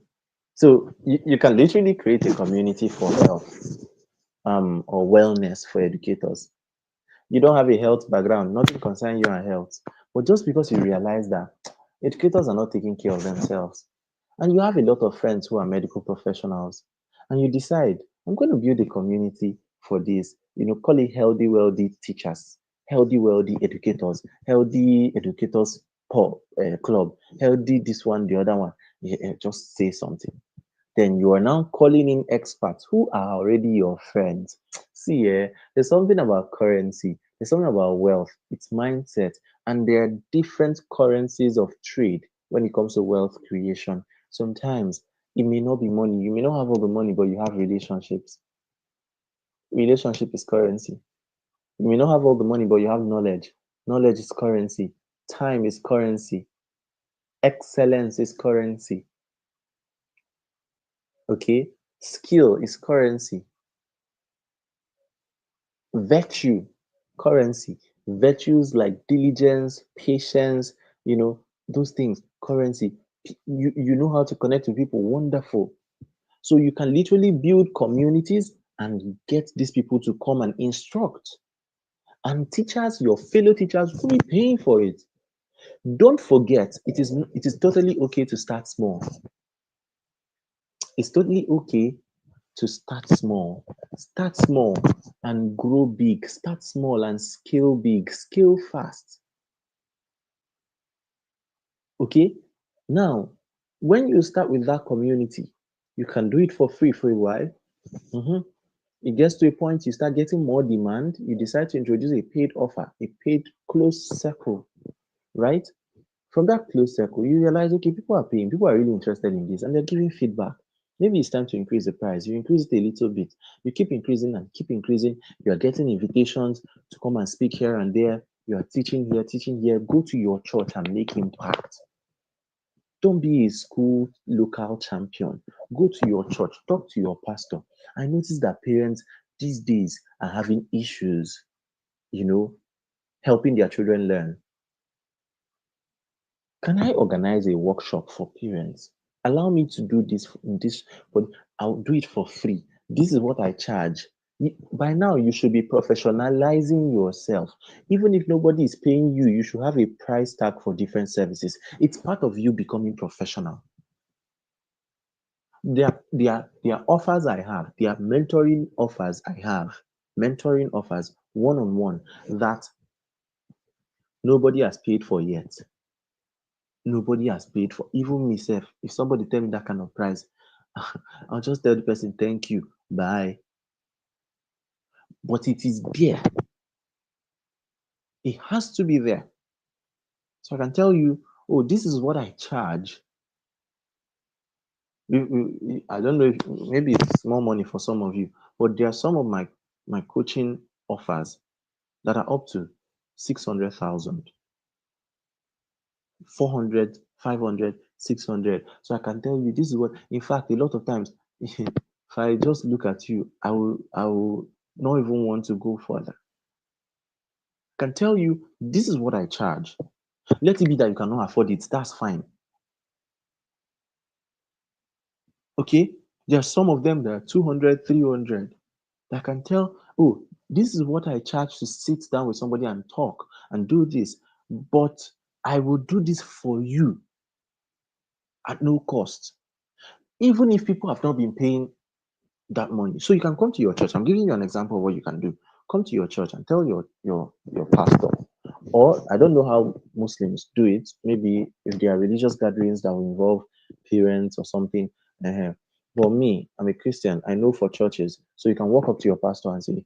so you can literally create a community for health or wellness for educators. You don't have a health background, nothing concerns you and health. But just because you realize that educators are not taking care of themselves, and you have a lot of friends who are medical professionals, and you decide, I'm going to build a community for this, call it healthy, wealthy teachers, healthy, wealthy educators, healthy educators club, healthy this one, the other one. Just say something. Then you are now calling in experts who are already your friends. See, there's something about currency, there's something about wealth, it's mindset, and there are different currencies of trade when it comes to wealth creation. Sometimes it may not be money, you may not have all the money, but you have relationships. Relationship is currency. You may not have all the money, but you have knowledge. Knowledge is currency. Time is currency. Excellence is currency. Okay? Skill is currency. Virtue, currency. Virtues like diligence, patience, those things, currency. You know how to connect with people, wonderful. So you can literally build communities and get these people to come and instruct. And teachers, your fellow teachers, will be paying for it. Don't forget, it is totally okay to start small. It's totally okay to start small. Start small and grow big. Start small and scale big. Scale fast. Okay? Now, when you start with that community, you can do it for free for a while. Mhm. It gets to a point you start getting more demand. You decide to introduce a paid offer, a paid close circle, right? From that close circle, you realize, okay, people are paying, people are really interested in this, and they're giving feedback. Maybe it's time to increase the price. You increase it a little bit. You keep increasing and keep increasing. You are getting invitations to come and speak here and there. You are teaching here, teaching here. Go to your church and make impact. Don't be a school local champion. Go to your church, talk to your pastor. I notice that parents these days are having issues, you know, helping their children learn. Can I organize a workshop for parents? Allow me to do this, but I'll do it for free. This is what I charge. By now, you should be professionalizing yourself. Even if nobody is paying you, you should have a price tag for different services. It's part of you becoming professional. There are offers I have, there are mentoring offers I have, mentoring offers one on one that nobody has paid for yet. Nobody has paid for. Even myself, if somebody tell me that kind of price, I'll just tell the person thank you, bye. But it is there. It has to be there. So I can tell you, oh, this is what I charge. I don't know if maybe it's small money for some of you, but there are some of my coaching offers that are up to 600,000, 400, 500, 600. So I can tell you this is what, in fact, a lot of times, if I just look at you, I will not even want to go further. I can tell you this is what I charge. Let it be that you cannot afford it. That's fine. Okay. There are some of them that are 200, 300. That can tell, oh, this is what I charge to sit down with somebody and talk and do this. But I will do this for you at no cost. Even if people have not been paying that money. So you can come to your church. I'm giving you an example of what you can do. Come to your church and tell your pastor. Or I don't know how Muslims do it. Maybe if there are religious gatherings that will involve parents or something. uh But me, I'm a Christian. I know for churches, so you can walk up to your pastor and say,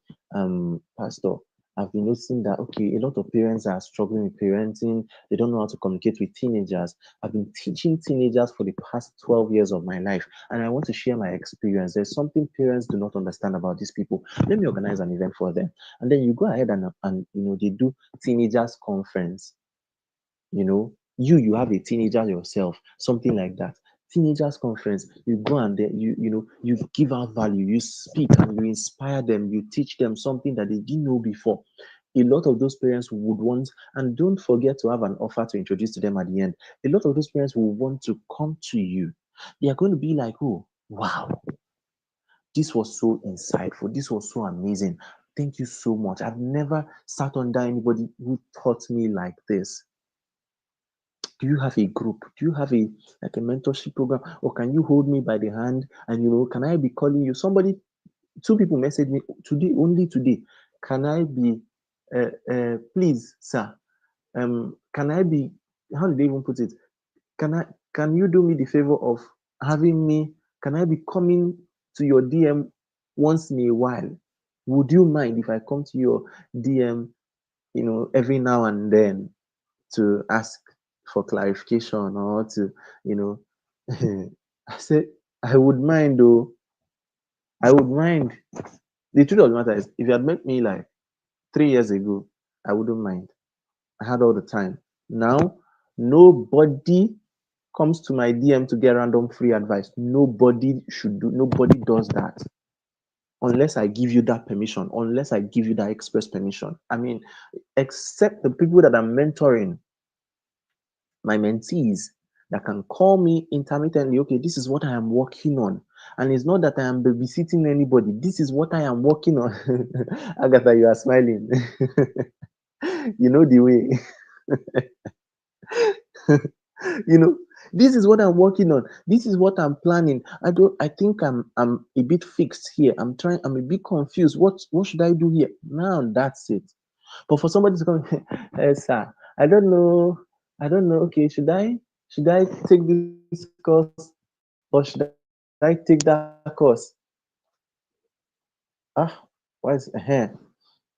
Pastor, I've been noticing that okay, a lot of parents are struggling with parenting. They don't know how to communicate with teenagers. I've been teaching teenagers for the past 12 years of my life, and I want to share my experience. There's something parents do not understand about these people. Let me organize an event for them. And then you go ahead and they do teenagers conference. You have a teenager yourself, something like that. Teenagers conference, you go and then you give out value, you speak and you inspire them, you teach them something that they didn't know before. A lot of those parents would want, and don't forget to have an offer to introduce to them at the end. A lot of those parents will want to come to you. They are going to be like, oh wow, this was so insightful, this was so amazing, thank you so much. I've never sat under anybody who taught me like this. Do you have a group? Do you have a like a mentorship program? Or can you hold me by the hand and can I be calling you? Somebody, two people messaged me today, only today. Can I be please, sir? Can I be, how did they even put it? Can you do me the favor of having me? Can I be coming to your DM once in a while? Would you mind if I come to your DM, every now and then to ask for clarification or to, you know, I said, I would mind though. I would mind. The truth of the matter is, if you had met me like 3 years ago, I wouldn't mind. I had all the time. Now, nobody comes to my DM to get random free advice. Nobody does that unless I give you that permission, unless I give you that express permission. I mean, except the people that I'm mentoring, my mentees that can call me intermittently, okay, this is what I am working on. And it's not that I am babysitting anybody. This is what I am working on. Agatha, you are smiling. You know the way. you know, this is what I'm working on. This is what I'm planning. I think I'm a bit fixed here. I'm a bit confused. What should I do here? Now that's it. But for somebody to come, sir, I don't know. I don't know. Okay, should I take this course or should I take that course? Ah, why is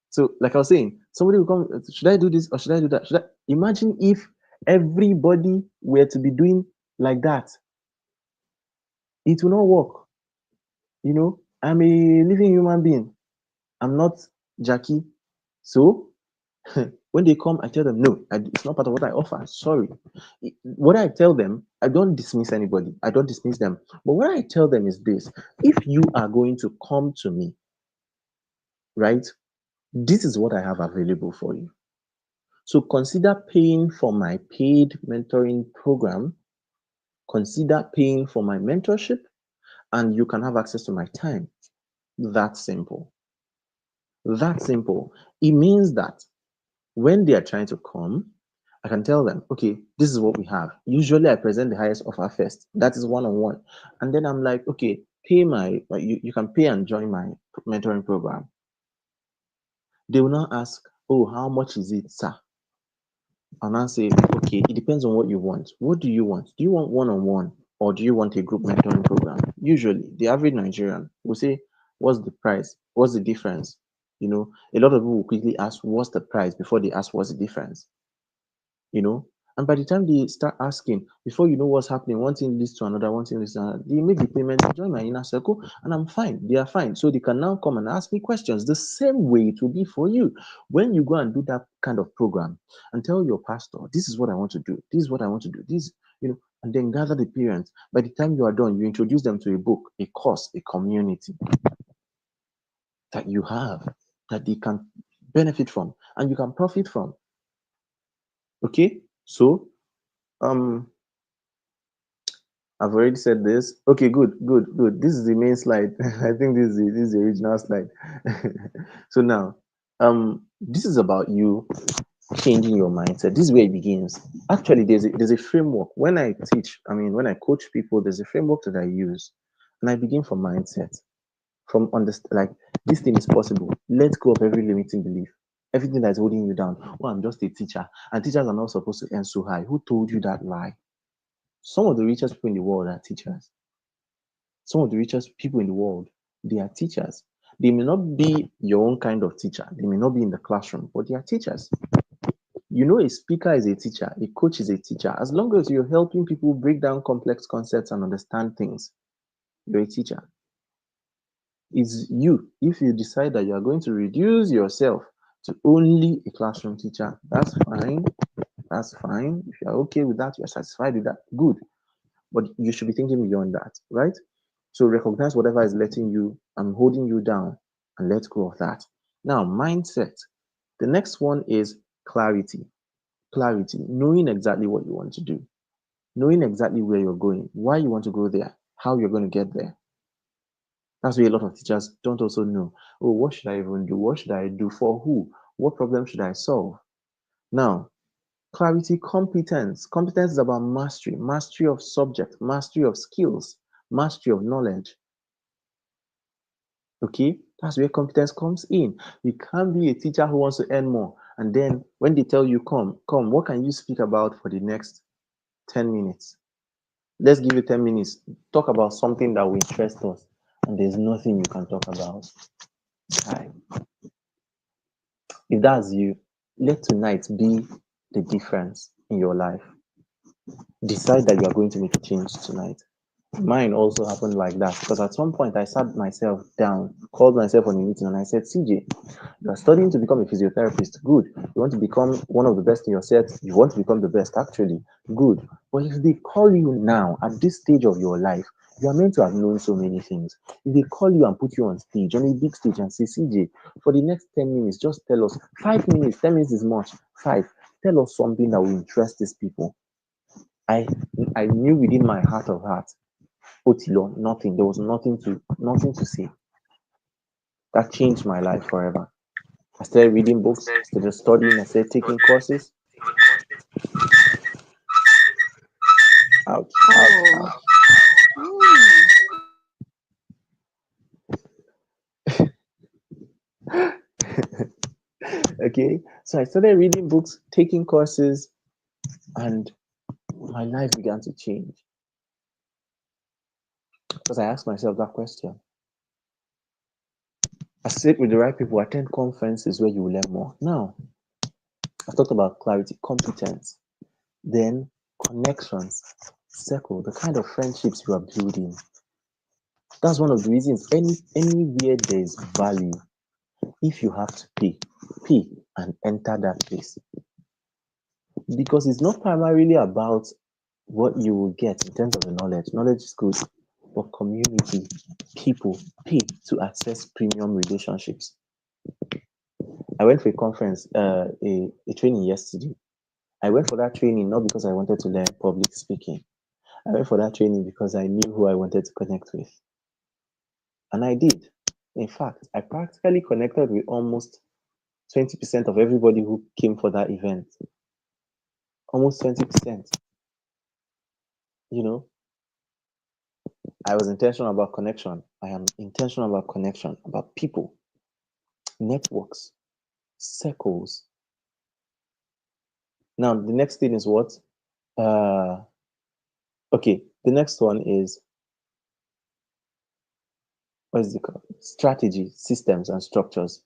so like I was saying, somebody will come, should I do this or should I do that? Imagine if everybody were to be doing like that, it will not work. I'm a living human being. I'm not Jackie. So when they come, I tell them, no, it's not part of what I offer. Sorry. What I tell them, I don't dismiss anybody. I don't dismiss them. But what I tell them is this: if you are going to come to me, right, this is what I have available for you. So consider paying for my paid mentoring program, consider paying for my mentorship, and you can have access to my time. That simple. That simple. It means that when they are trying to come, I can tell them, okay, this is what we have. Usually I present the highest offer first. That is one on one. And then I'm like, okay, you can pay and join my mentoring program. They will now ask, oh, how much is it, sir? And I say, okay, it depends on what you want. What do you want? Do you want one on one or do you want a group mentoring program? Usually, the average Nigerian will say, what's the price? What's the difference? A lot of people will quickly ask, what's the price before they ask, what's the difference? you know. And by the time they start asking, before you know what's happening, one thing leads to another, one thing leads to another. They make the payment, join my inner circle, and I'm fine. They are fine. So they can now come and ask me questions. The same way it will be for you. When you go and do that kind of program and tell your pastor, this is what I want to do, this is what I want to do, and then gather the parents. By the time you are done, you introduce them to a book, a course, a community that you have that they can benefit from and you can profit from. Okay, so um I've already said this. Okay, good, good, good. This is the main slide. I think this is the original slide. So now, this is about you changing your mindset. This is where it begins. Actually, there's a framework. When I teach, when I coach people, there's a framework that I use, and I begin from mindset, from understand like this thing is possible. Let go of every limiting belief, everything that's holding you down. Oh, I'm just a teacher, and teachers are not supposed to earn so high. Who told you that lie? Some of the richest people in the world are teachers. Some of the richest people in the world, they are teachers. They may not be your own kind of teacher. They may not be in the classroom, but they are teachers. A speaker is a teacher, a coach is a teacher. As long as you're helping people break down complex concepts and understand things, you're a teacher. It's you. If you decide that you are going to reduce yourself to only a classroom teacher, that's fine. That's fine. If you're okay with that, you're satisfied with that, good. But you should be thinking beyond that, right? So recognize whatever is letting you and holding you down and let go of that. Now, mindset. The next one is clarity. Clarity, knowing exactly what you want to do, knowing exactly where you're going, why you want to go there, how you're going to get there. That's where a lot of teachers don't also know. Oh, what should I even do? What should I do for who? What problem should I solve? Now, clarity, competence. Competence is about mastery, mastery of subject, mastery of skills, mastery of knowledge. Okay, that's where competence comes in. You can't be a teacher who wants to earn more, and then when they tell you, come, what can you speak about for the next 10 minutes? Let's give you 10 minutes. Talk about something that will interest us, and there's nothing you can talk about. Hi. If that's you, let tonight be the difference in your life. Decide that you are going to make a change tonight. Mine also happened like that because at some point I sat myself down, called myself on a meeting, and I said, CJ, you are studying to become a physiotherapist. Good. You want to become one of the best in your set. You want to become the best, actually. Good. But if they call you now at this stage of your life, you are meant to have known so many things. If they call you and put you on stage, on a big stage, and say, CJ, for the next 10 minutes, just tell us 5 minutes, 10 minutes is much. Five. Tell us something that will interest these people. I I knew within my heart of hearts, Otilo, nothing. There was nothing to say. That changed my life forever. I started reading books, I started studying, I started taking courses. Ouch, ouch, Oh. ouch. Hmm. Okay, so I started reading books, taking courses, and my life began to change because I asked myself that question. I sit with the right people, attend conferences where you will learn more. Now, I've talked about clarity, competence, then connections, circle, the kind of friendships you are building. That's one of the reasons anywhere there is value, if you have to pay and enter that place. Because it's not primarily about what you will get in terms of the knowledge. Knowledge is good, but community, people pay to access premium relationships. I went for a conference, a training yesterday. I went for that training not because I wanted to learn public speaking. I went for that training because I knew who I wanted to connect with. And I did. In fact, I practically connected with almost 20% of everybody who came for that event. Almost 20%. You know, I was intentional about connection. I am intentional about connection, about people, networks, circles. Now, the next thing is what? Uh, okay, the next one is what is it called? Strategy, systems, and structures.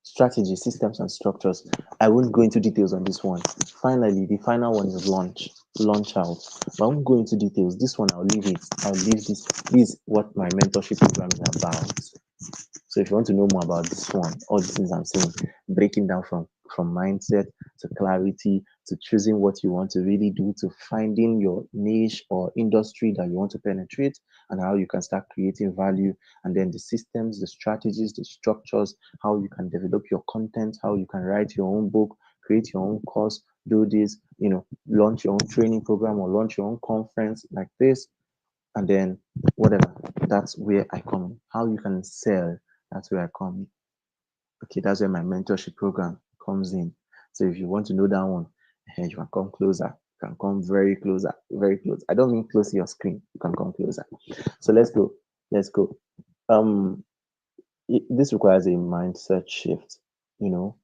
Strategy, systems, and structures. I won't go into details on this one. Finally, the final one is launch out. But I won't go into details. This one, I'll leave it. I'll leave this. This is what my mentorship program is about. So if you want to know more about this one, all the things I'm saying, breaking down from mindset to clarity to choosing what you want to really do to finding your niche or industry that you want to penetrate and how you can start creating value, and then the systems, the strategies, the structures, how you can develop your content, how you can write your own book, create your own course, do this, launch your own training program or launch your own conference like this, and then whatever. That's where I come in. How you can sell, that's where I come in. Okay, that's where my mentorship program comes in. So if you want to know that one, you can come closer. You can come very closer, very close. I don't mean close to your screen. You can come closer. So let's go. Let's go. Um, this requires a mindset shift. You know,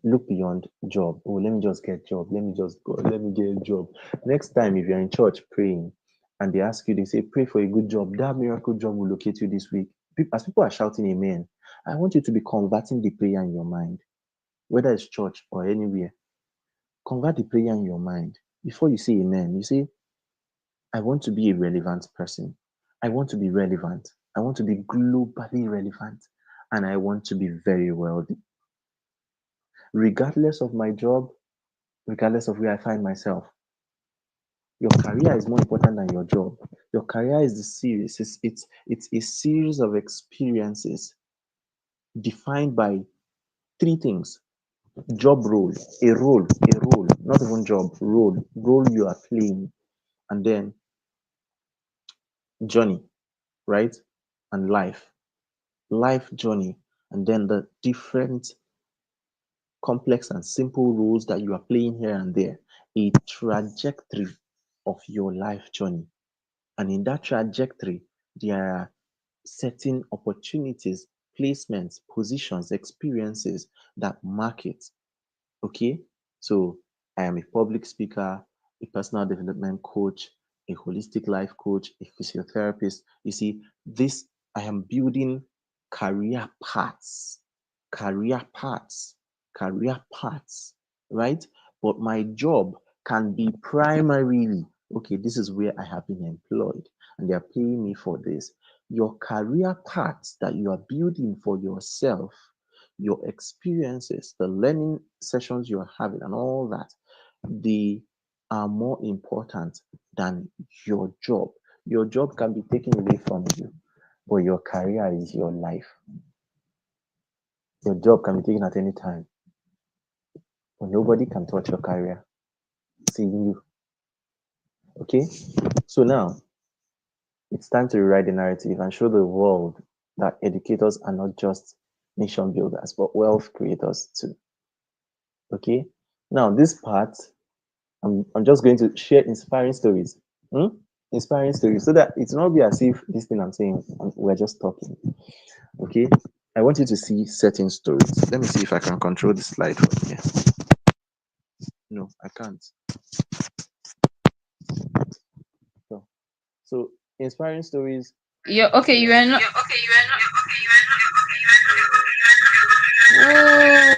look beyond job. Oh, let me just get job. Let me just go. Let me get a job. Next time, if you're in church praying and they ask you, they say, pray for a good job. That miracle job will locate you this week. As people are shouting amen, I want you to be converting the prayer in your mind, whether it's church or anywhere. Convert the prayer in your mind. Before you say amen, you say, I want to be a relevant person. I want to be relevant. I want to be globally relevant. And I want to be very wealthy. Regardless of my job, regardless of where I find myself, your career is more important than your job. Your career is the series. It's a series of experiences defined by three things: job role, a role, not even job, role you are playing, and then journey, right? And life journey, and then the different complex and simple roles that you are playing here and there, a trajectory of your life journey. And in that trajectory, there are certain opportunities, placements, positions, experiences that mark it. Okay. So I am a public speaker, a personal development coach, a holistic life coach, a physiotherapist. You see, this I am building career paths, career paths, career paths, right? But my job can be primarily, okay, this is where I have been employed and they're paying me for this. Your career paths that you are building for yourself, your experiences, the learning sessions you're having, and all that, they are more important than your job. Your job can be taken away from you, but your career is your life. Your job can be taken at any time, but nobody can touch your career. See you. Okay? So now it's time to rewrite the narrative and show the world that educators are not just nation builders, but wealth creators too. Okay? Now, this part I'm just going to share inspiring stories. Hmm? Inspiring stories so that it's not be as if this thing I'm saying we're just talking. Okay. I want you to see certain stories. Let me see if I can control the slide from here. No, I can't. So, so inspiring stories. You're okay. You Yeah. are not. Whoa.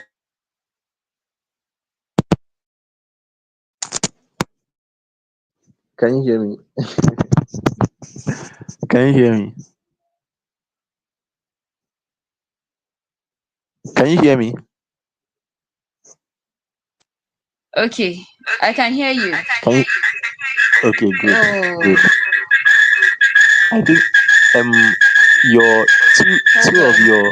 Can you hear me? Can you hear me? Can you hear me? Okay, I can hear you. Can you? Okay, good, Oh, good. I think your hold two of on. your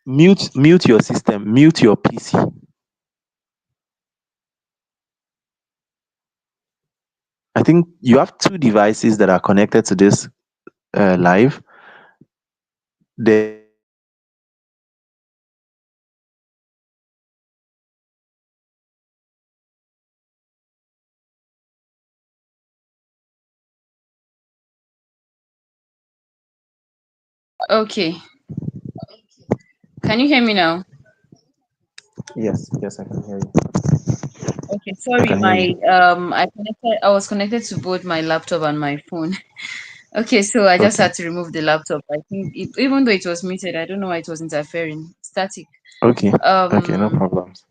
mute your system, mute your PC. I think you have two devices that are connected to this live. There's one that is connected to your PC and one that is connected to your laptop. Okay, can you hear me now? Yes, yes, I can hear you. Okay, I sorry, can hear you. I was connected to both my laptop and my phone. Okay, so I just Okay. had to remove the laptop. I think even though it was muted, I don't know why it was interfering. Static. Okay. Okay. No Um, problems.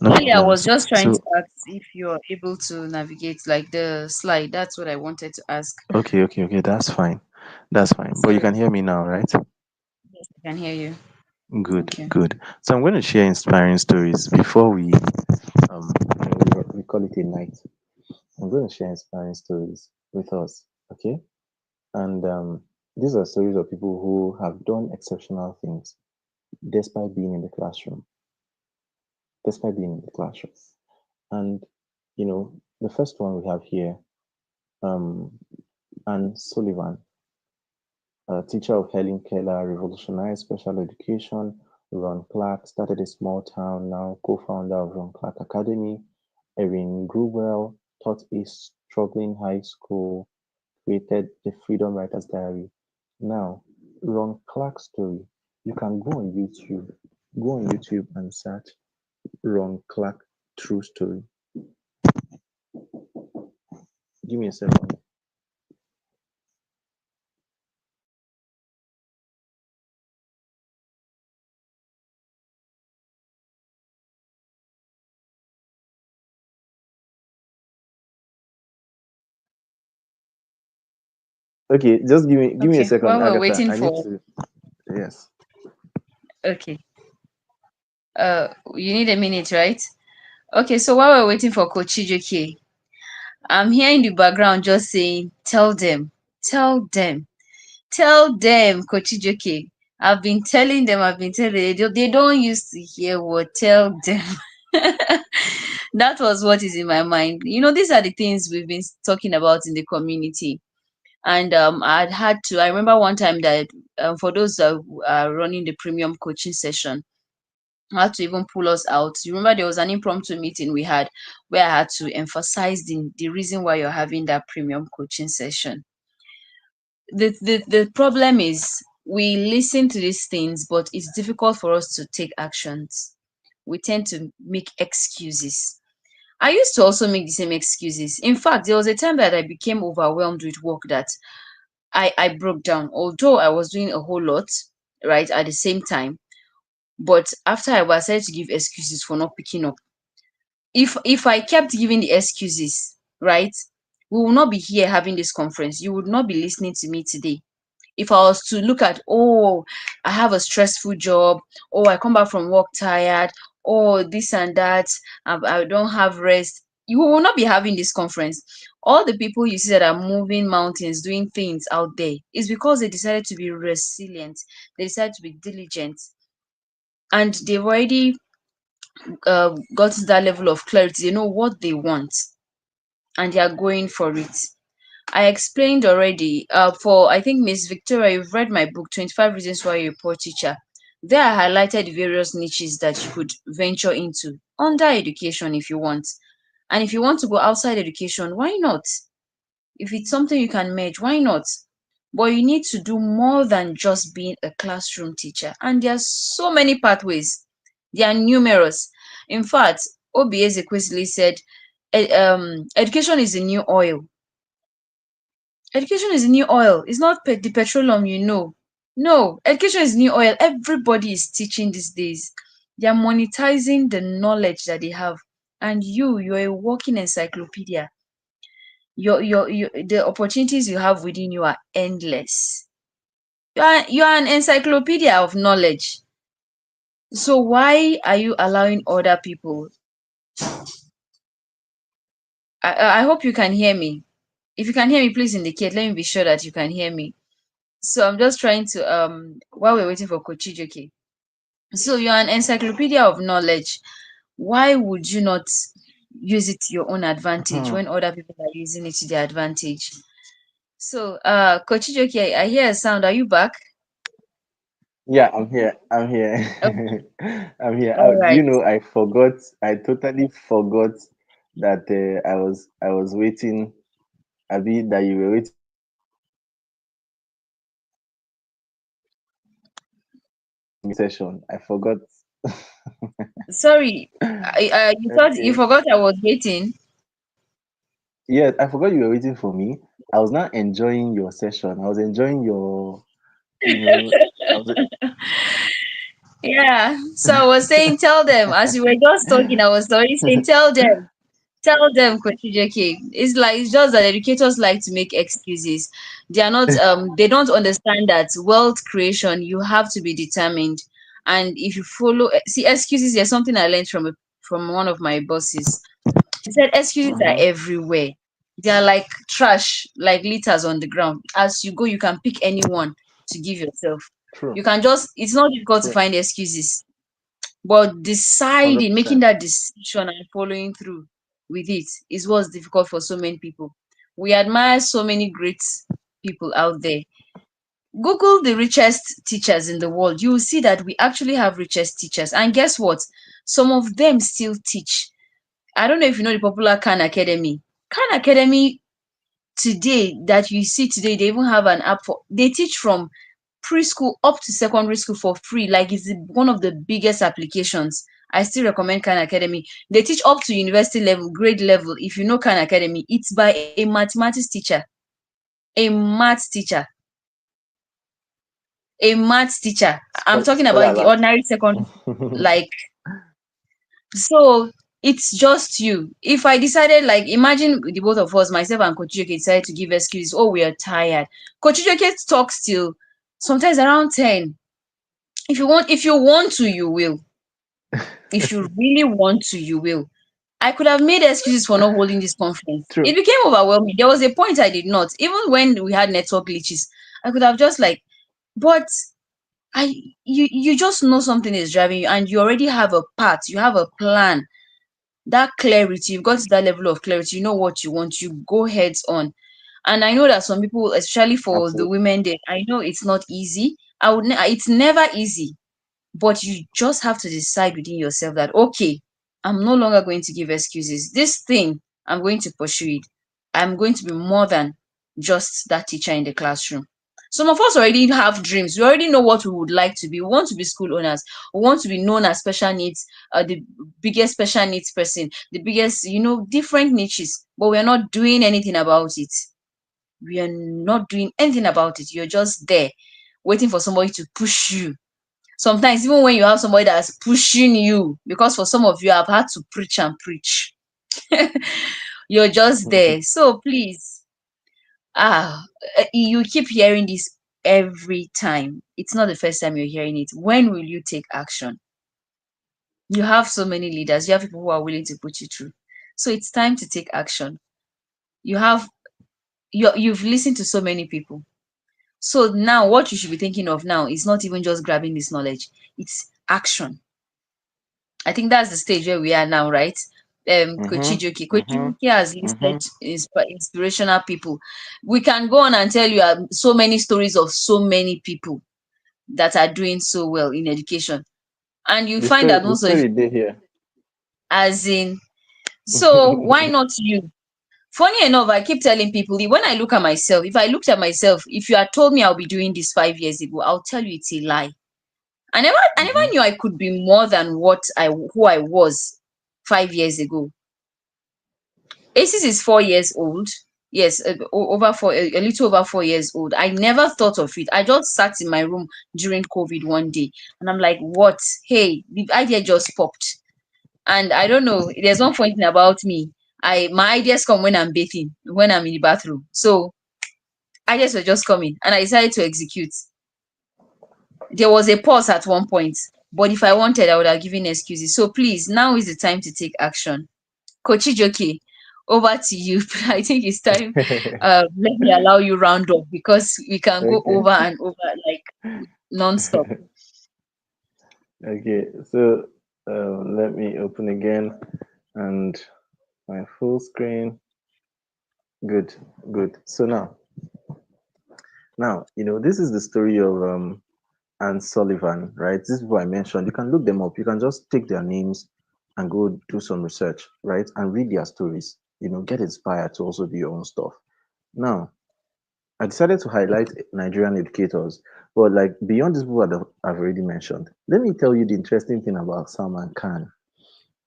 No Actually, I was problems. just trying to So, ask if you're able to navigate like the slide. That's what I wanted to ask. okay. Okay. Okay. That's fine. That's fine. But you Sorry. can hear me now, right? Yes, I can hear you. Good. Okay. Good. So I'm going to share inspiring stories before um we call it a night. I'm going to share inspiring stories with us. Okay. And these are stories of people who have done exceptional things despite being in the classroom, despite being in the classroom. And the first one we have here, um, Anne Sullivan, a teacher of Helen Keller, revolutionized special education. Ron Clark started a small town, now co-founder of Ron Clark Academy. Erin Grewell taught a struggling high school, created the Freedom Writers Diary. Now, Ron Clark's story, you can go on YouTube and search Ron Clark True Story. Give me a second. Okay, just give me a Okay. second, While we're Agatha. waiting I need for, to. Yes. okay. You need a minute, right? Okay. So while we're waiting for Coach Chijoke, I'm here in the background just saying, tell them, tell them, Coach Chijoke. I've been telling them, they don't used to hear what, tell them. That was what is in my mind. These are the things we've been talking about in the community. And I remember one time that for those that are running the premium coaching session, I had to even pull us out. You remember there was an impromptu meeting we had where I had to emphasize the reason why you're having that premium coaching session. The problem is we listen to these things, but it's difficult for us to take actions. We tend to make excuses. I used to also make the same excuses. In fact, there was a time that I became overwhelmed with work that I broke down. Although I was doing a whole lot, right, at the same time. But after I was started to give excuses for not picking up. If I kept giving the excuses, right, we will not be here having this conference. You would not be listening to me today. If I was to look at, oh, I have a stressful job, oh, I come back from work tired, oh, this and that, I don't have rest, you will not be having this conference. All the people you see that are moving mountains, doing things out there, is because they decided to be resilient, they decided to be diligent, and they've already got to that level of clarity. They know what they want and they are going for it. I explained already. For I think Miss Victoria, you've read my book, 25 Reasons Why You're a Poor Teacher. There I highlighted the various niches that you could venture into under education if you want. And if you want to go outside education, why not? If it's something you can merge, why not? But you need to do more than just being a classroom teacher. And there are so many pathways. They are numerous. In fact, Obi Ezekwesili said, education is the new oil. Education is the new oil. It's not the petroleum, you know. No, education is new oil. Everybody is teaching these days. They are monetizing the knowledge that they have. And you're a walking encyclopedia. The opportunities you have within you are endless. You are an encyclopedia of knowledge. So why are you allowing other people? I hope you can hear me. If you can hear me, please indicate. Let me be sure that you can hear me. So I'm just trying to while we're waiting for Coach Chijoke. So you're an encyclopedia of knowledge. Why would you not use it to your own advantage when other people are using it to their advantage? So Coach Chijoke, I hear a sound. Are you back? Yeah, I'm here. I'm Okay. here. I'm here. All right. I forgot. I totally forgot that I was waiting. Abi, that you were waiting for me to session. I forgot. Sorry. You thought you Okay. forgot I was waiting. Yes, I forgot you were waiting for me. I was not enjoying your session. I was enjoying your, you know, I was. Yeah. So I was saying, tell them as you were just talking, I was already saying, tell them, Coach J.K. It's just that educators like to make excuses. They are not they don't understand that wealth creation you have to be determined. And if you follow see excuses, there's something I learned from one of my bosses. He said excuses are Mhm. everywhere. They are like trash, like litters on the ground. As you go, you can pick anyone to give yourself. True. You can just it's not difficult to True. find excuses, but Hundred deciding, making percent. that decision and following through with it is what's difficult for so many people. We admire so many great people out there. Google the richest teachers in the world. You will see that we actually have richest teachers. And guess what? Some of them still teach. I don't know if you know the popular Khan Academy. Khan Academy today that you see today, they even have an app for they teach from preschool up to secondary school for free. Like it's one of the biggest applications. I still recommend Khan Academy. They teach up to university level, grade level. If you know Khan Academy, it's by a mathematics teacher, a maths teacher, a maths teacher. I'm talking Spell about the alert. ordinary secondary, like so it's just you. If I decided, like, imagine the both of us, myself and Coach Joke, decided to give excuses. Oh, we are tired. Coach Joke talks till sometimes around 10. If you want to, you will. If you really want to, you will. I could have made excuses for not holding this conference. It True. became overwhelming. There was a point I did not. Even when we had network glitches, I could have just like, but I you just know something is driving you and you already have a path, you have a plan, that clarity, you've got to that level of clarity, you know what you want, you go heads on. And I know that some people, especially for the Absolutely. women there, I know it's not easy. It's never easy, but you just have to decide within yourself that, okay, I'm no longer going to give excuses. This thing, I'm going to pursue it. I'm going to be more than just that teacher in the classroom. Some of us already have dreams. We already know what we would like to be. We want to be school owners. We want to be known as special needs, the biggest special needs person, the biggest, different niches, but we're not doing anything about it. We are not doing anything about it. You're just there waiting for somebody to push you. Sometimes even when you have somebody that's pushing you, because for some of you I've had to preach and preach. You're just there. So please, ah, you keep hearing this every time. It's not the first time you're hearing it. When will you take action? You have so many leaders, you have people who are willing to put you through. So it's time to take action. You have you've listened to so many people. So now what you should be thinking of now is not even just grabbing this knowledge, it's action. I think that's the stage where we are now, right? Mhm. Kochijoki. Mhm. Kochijoki has listed Mhm. inspirational people. We can go on and tell you so many stories of so many people that are doing so well in education. And you find that The most of, story they here. as in, so why not you? Funny enough, I keep telling people, when I look at myself, if I looked at myself, if you had told me I'll be doing this 5 years ago, I'll tell you it's a lie. I never Mhm. knew I could be more than who I was 5 years ago. ACES is 4 years old. Yes, over a little over 4 years old. I never thought of it. I just sat in my room during COVID one day, and I'm like, "What? Hey, the idea just popped." And I don't know. There's one funny thing about me. I my ideas come when I'm bathing, when I'm in the bathroom. So ideas were just coming, and I decided to execute. There was a pause at one point, but if I wanted, I would have given excuses. So please, now is the time to take action. Coach Ijoke, over to you. I think it's time. Let me allow you round up because we can go Okay. over and over like non-stop. Okay. So let me open again and my full screen. Good. Good. So now this is the story of Anne Sullivan, right? These people I mentioned, you can look them up. You can just take their names and go do some research, right? And read their stories. Get inspired to also do your own stuff. Now, I decided to highlight Nigerian educators, but like beyond these people that I've already mentioned, let me tell you the interesting thing about Salman Khan.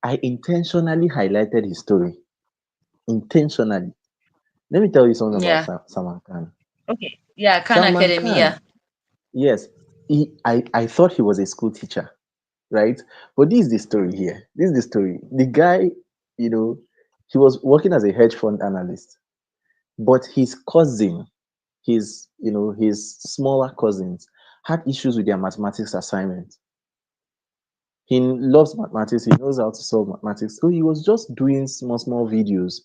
I intentionally highlighted his story. Intentionally. Let me tell you something about Yeah. Salman Khan. Okay. Yeah, Khan Salman Academy. Khan, Yeah. yes, I thought he was a school teacher, right? But this is the story here. This is the story. The guy, you know, he was working as a hedge fund analyst, but his cousin, his smaller cousins had issues with their mathematics assignment. He loves mathematics, he knows how to solve mathematics. So he was just doing small, small videos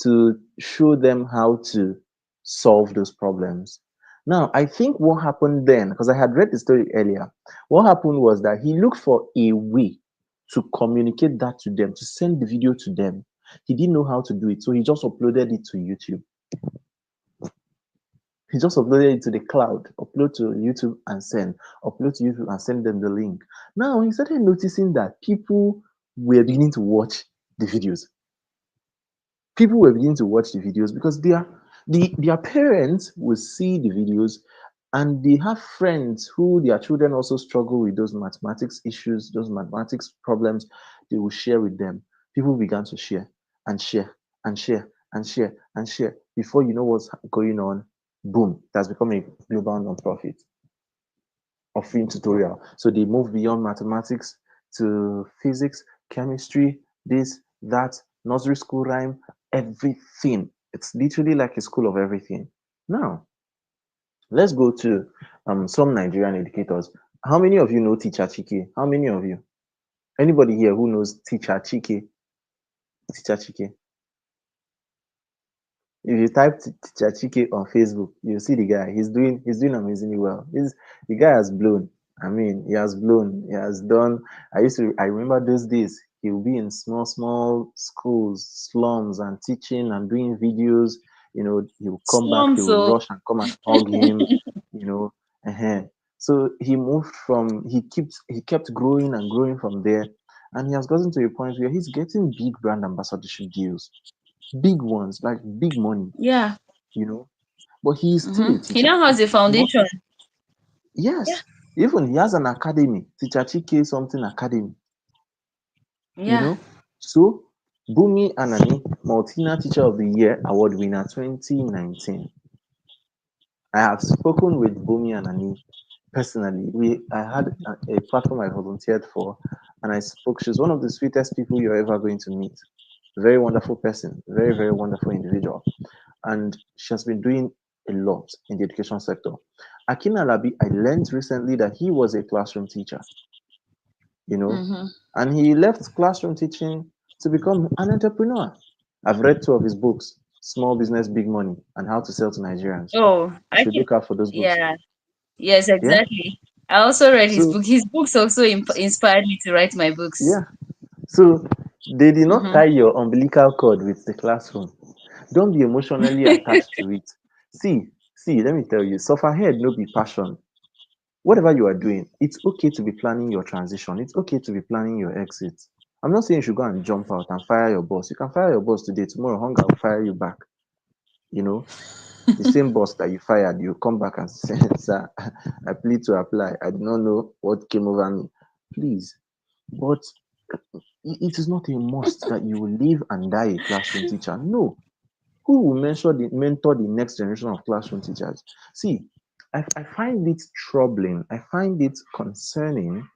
to show them how to solve those problems. Now, I think what happened then, because I had read the story earlier, what happened was that he looked for a way to communicate that to them, to send the video to them. He didn't know how to do it, so he just uploaded it to YouTube. He just uploaded it to the cloud, upload to YouTube and send, upload to YouTube and send them the link. Now he started noticing that people were beginning to watch the videos. People were beginning to watch the videos because their parents will see the videos, and they have friends who their children also struggle with those mathematics issues, those mathematics problems. They will share with them. People began to share and share and share and share and share. Before you know what's going on, boom, it has become a global non-profit offering tutorial. So they move beyond mathematics to physics, chemistry, this, that, nursery school rhyme, everything. It's literally like a school of everything. Now, let's go to some Nigerian educators. How many of you know Teacher Chike? How many of you? Anybody here who knows Teacher Chike? Teacher Chike. If you type Teacher Chike on Facebook, you'll see the guy. He's doing amazingly well. The guy has blown. I mean, he has blown. He has done. I remember those days. He would be in small, small schools, slums, and teaching and doing videos. He will come back. Slum. They will So rush and come and hug him. You know, so he moved from. He kept growing and growing from there, and he has gotten to a point where he's getting big brand ambassadorship deals, big ones, like big money, yeah. you know. But he is still a He teacher. now has a What foundation. is Yeah. Yes, even he has an academy, Teacher Chike something academy, you Yeah. know. So Bumi Anani, Multina Teacher of the Year Award winner 2019. I have spoken with Bumi Anani personally. I had a platform I volunteered for, and I spoke. She's one of the sweetest people you're ever going to meet. Very wonderful person, very, very wonderful individual. And she has been doing a lot in the education sector. Akin Alabi, I learned recently that he was a classroom teacher, you know, Mm-hmm. and he left classroom teaching to become an entrepreneur. I've read two of his books, Small Business, Big Money, and How to Sell to Nigerians. Oh, You I should can. look out for those books. Yeah. Yes, Yeah. exactly. I also read his So, book. His books also inspired me to write my books. yeah. So they did not Mm-hmm. tie your umbilical cord with the classroom. Don't be emotionally attached to it. See, let me tell you, suffer head no be passion. Whatever you are doing, it's okay to be planning your transition. It's okay to be planning your exit. I'm not saying you should go and jump out and fire your boss. You can fire your boss today, tomorrow hunger will fire you back. You know, the same boss that you fired, you come back and say, sir, I plead to apply. I do not know what came over me. Please. But it is not a must that you will live and die a classroom teacher. No. Who will mentor the next generation of classroom teachers? See, I find it troubling. I find it concerning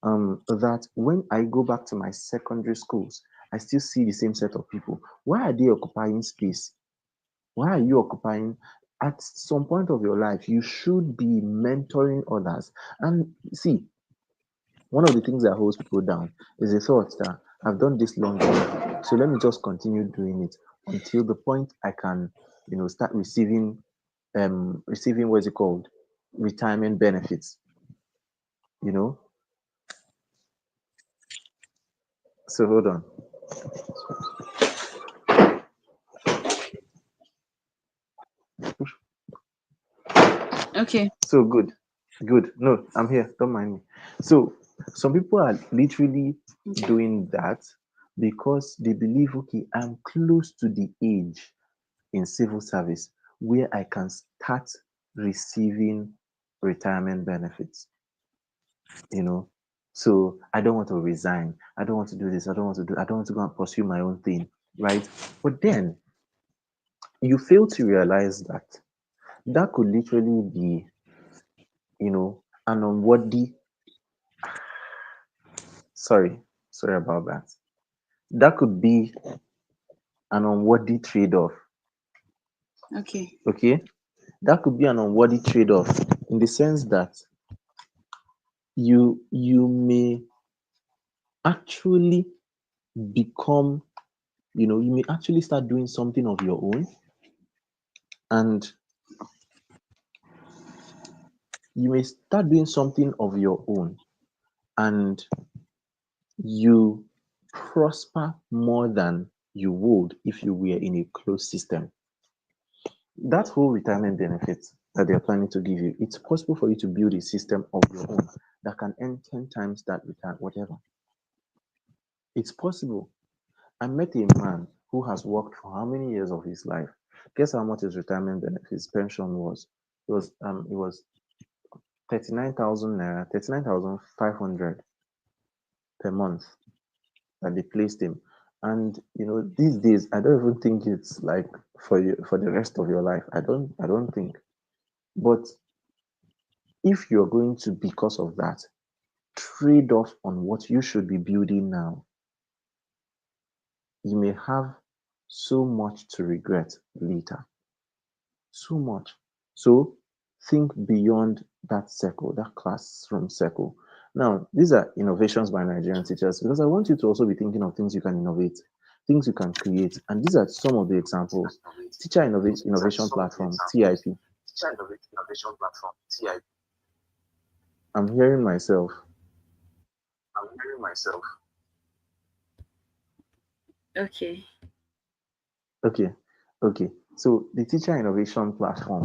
that when I go back to my secondary schools, I still see the same set of people. Why are they occupying space? Why are you occupying? At some point of your life, you should be mentoring others. And see, one of the things that holds people down is the thought that I've done this long enough, so let me just continue doing it until the point I can, start receiving what's it called, retirement benefits. You know. So hold on. Okay. So good, good. No, I'm here. Don't mind me. So some people are literally Okay. doing that because they believe, okay, I'm close to the age in civil service where I can start receiving retirement benefits, you know. So I don't want to resign. I don't want to do this. I don't want to go and pursue my own thing, right? But then you fail to realize that that could literally be, an unworthy, sorry, sorry about that. That could be an unworthy trade-off. Okay. Okay, that could be an unworthy trade-off in the sense that you may actually become, you may actually start doing something of your own, and you may start doing something of your own, and you prosper more than you would if you were in a closed system. That whole retirement benefit that they're planning to give you, it's possible for you to build a system of your own that can earn 10 times that return, whatever. It's possible. I met a man who has worked for how many years of his life? Guess how much his retirement benefit, his pension was? It was 39,000 naira, 39,500 per month that they placed him. And these days, I don't even think it's like for you for the rest of your life. I don't think. But if you're going to, because of that, trade off on what you should be building now, you may have so much to regret later. So much. So think beyond that circle, that classroom circle. Now, these are innovations by Nigerian teachers because I want you to also be thinking of things you can innovate, things you can create. And these are some of the examples. Teacher Innovation Platform, TIP. Innovation platform, TIP. I'm hearing myself. I'm hearing myself. Okay. Okay, okay. So the Teacher Innovation Platform,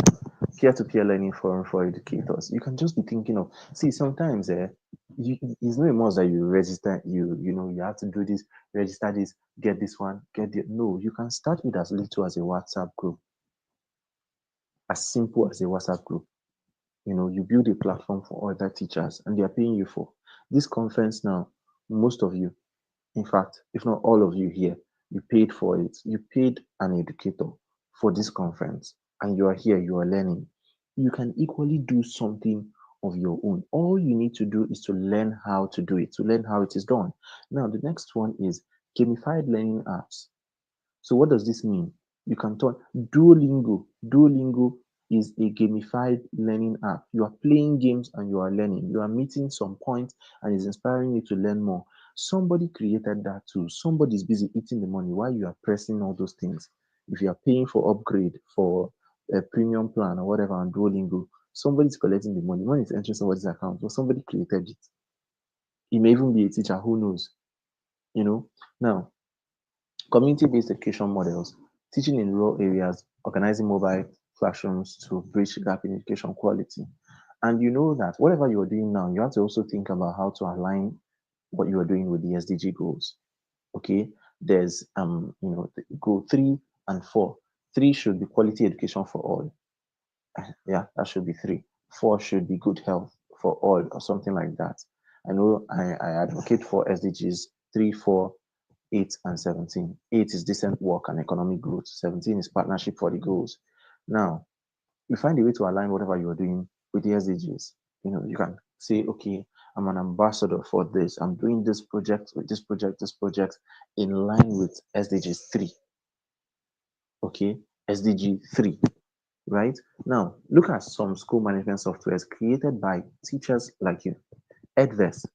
peer-to-peer learning forum for educators. You can just be thinking of, see, sometimes it's not a must that you register, you have to do this, register this, get this one, get the no, you can start with as little as a WhatsApp group, as simple as a WhatsApp group. You build a platform for other teachers and they are paying you for this conference now. Most of you, in fact, if not all of you here, you paid for it. You paid an educator for this conference, and you are here, you are learning. You can equally do something of your own. All you need to do is to learn how to do it, to learn how it is done. Now, the next one is gamified learning apps. So what does this mean? You can turn Duolingo. Duolingo is a gamified learning app. You are playing games and you are learning. You are meeting some point and it's inspiring you to learn more. Somebody created that too. Somebody is busy eating the money while you are pressing all those things. If you are paying for upgrade for a premium plan or whatever on Duolingo, somebody's collecting the money. Money is entering somebody's account, but somebody created it. It may even be a teacher, who knows? Now, community-based education models, teaching in rural areas, organizing mobile classrooms to bridge the gap in education quality. And you know that whatever you're doing now, you have to also think about how to align what you are doing with the SDG goals. Okay, there's goal 3 and 4. 3 should be quality education for all. Yeah, that should be 3. 4 should be good health for all, or something like that. I know I advocate for SDGs 3, 4, 8, and 17. 8 is decent work and economic growth. 17 is partnership for the goals. Now, you find a way to align whatever you're doing with the SDGs. You can say, okay, I'm an ambassador for this. I'm doing this project with this project in line with SDGs 3. Okay, SDG 3. Right? Now, look at some school management softwares created by teachers like you. Edverse.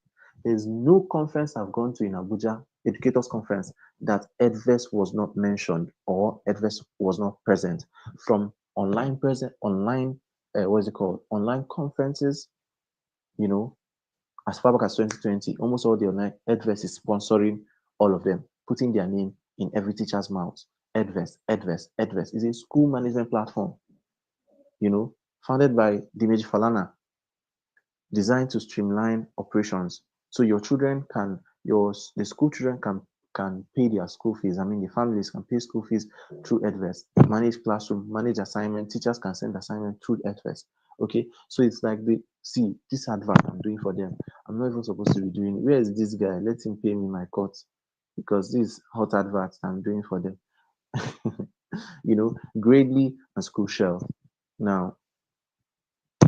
There's no conference I've gone to in Abuja, educators conference, that Edverse was not mentioned or Edverse was not present. From online, what is it called? Online conferences, you know, as far back as 2020, almost all the online Edverse is sponsoring all of them, putting their name in every teacher's mouth. Edverse is a school management platform, founded by Dimeji Falana, designed to streamline operations. So your children can, the school children can pay their school fees. I mean, the families can pay school fees through Edverse, manage classroom, manage assignment. Teachers can send assignment through Edverse. Okay, so it's like see this advert I'm doing for them. I'm not even supposed to be doing. Where is this guy? Let him pay me my cut because this hot advert I'm doing for them. Gradely and school shell. Now,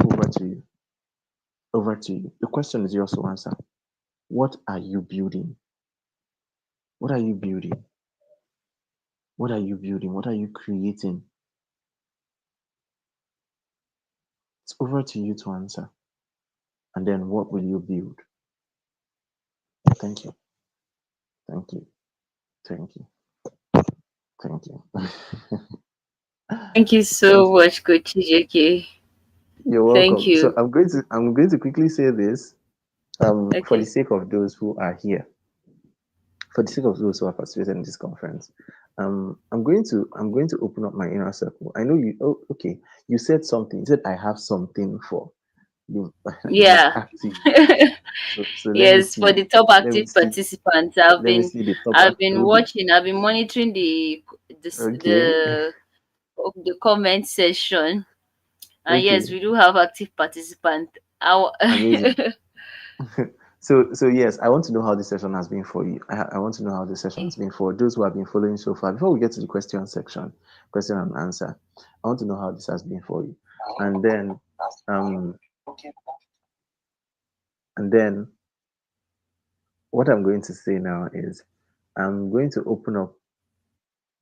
over to you. Over to you. The question is yours to answer. What are you building? What are you building? What are you building? What are you creating? It's over to you to answer. And then what will you build? Thank you. Thank you. Thank you. Thank you. Thank you Thank so you. much, Coach JK. You're Thank welcome. So you. I'm going to quickly say this for the Okay. sake of those who are here, for the sake of those who are participating in this conference. I'm going to open up my inner circle. I know you. Oh, okay. You said something. You said I have something for you. Like Yeah. active. So let me Yes, for see. the top Let me active see. participants, Let me see the top I've act. been Okay. watching, I've been monitoring Okay. the comment section. And yes, Okay. we do have active participants. Amazing. So yes, I want to know how this session has been for you. I want to know how this session has been for those who have been following so far. Before we get to the question section, question and answer, I want to know how this has been for you. And then, um, and then what I'm going to say now is I'm going to open up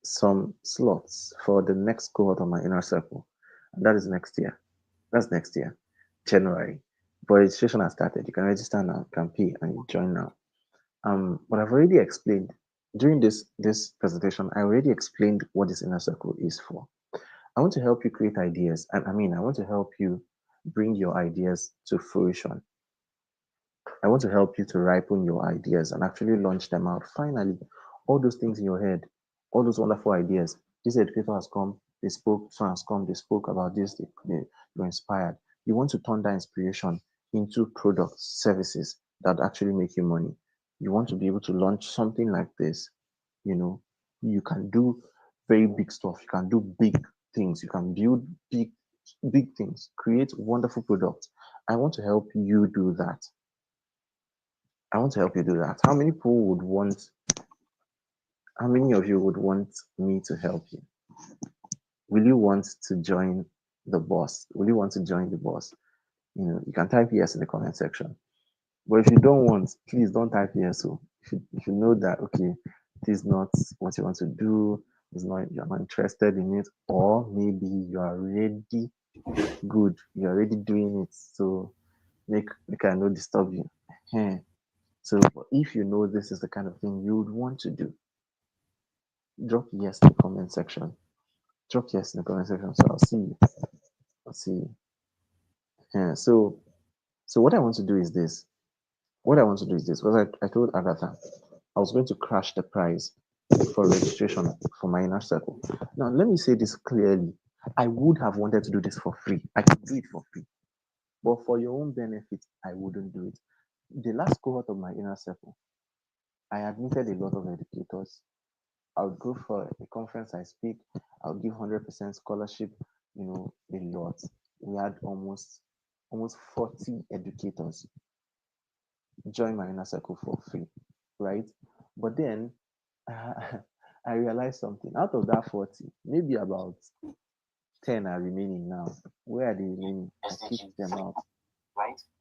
some slots for the next cohort of my inner circle. And that is next year. That's next year, January. But registration has started. You can register now, you can pay, and you join now. But I've already explained during this presentation. I already explained what this inner circle is for. I want to help you create ideas, and I want to help you bring your ideas to fruition. I want to help you to ripen your ideas and actually launch them out. Finally, all those things in your head, all those wonderful ideas. This educator has come, they spoke, someone has come, they spoke about this, they were inspired. You want to turn that inspiration into products, services that actually make you money. You want to be able to launch something like this. You know, you can do very big stuff, you can do big things, you can build big things, create wonderful products. I want to help you do that. I want to help you do that. How many of you would want me to help you? Will you want to join the boss? Will you want to join the boss? You can type yes in the comment section. But if you don't want, please don't type yes. So if you know that, okay, this is not what you want to do, you're not interested in it, or maybe you are already good, you're already doing it. So make I not disturb you. Ehen. So if you know this is the kind of thing you would want to do, drop yes in the comment section. Drop yes in the comment section. So I'll see you. I'll see you. Yeah. So what I want to do is this. What I want to do is this. Because I told Agatha I was going to crash the price for registration for my inner circle. Now let me say this clearly. I would have wanted to do this for free. I could do it for free. But for your own benefit, I wouldn't do it. The last cohort of my inner circle, I admitted a lot of educators. I would go for a conference I speak, I would give 100% scholarship, a lot. We had almost 40 educators join my inner circle for free, right? But then I realized something. Out of that 40, maybe about 10 are remaining now. Where are they remaining? I kicked them out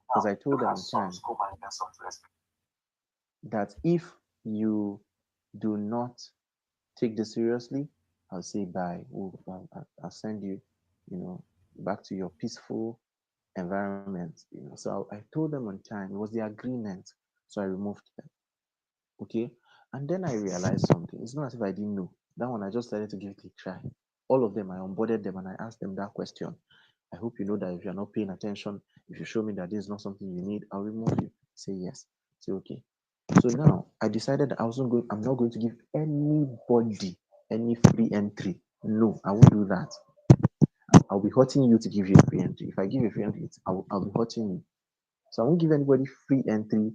because I told them on time that if you do not take this seriously, I'll say bye. I'll send you, back to your peaceful environment. So I told them on time. It was the agreement. So I removed them. Okay. And then I realized something. It's not as if I didn't know. That one I just started to give it a try. All of them, I onboarded them and I asked them that question. I hope you know that if you're not paying attention, if you show me that this is not something you need, I'll remove you. Say yes. Say okay. So now I decided that I'm not going to give anybody any free entry. No, I won't do that. I'll be hurting you to give you a free entry. If I give you a free entry, I'll be hurting you. So I won't give anybody free entry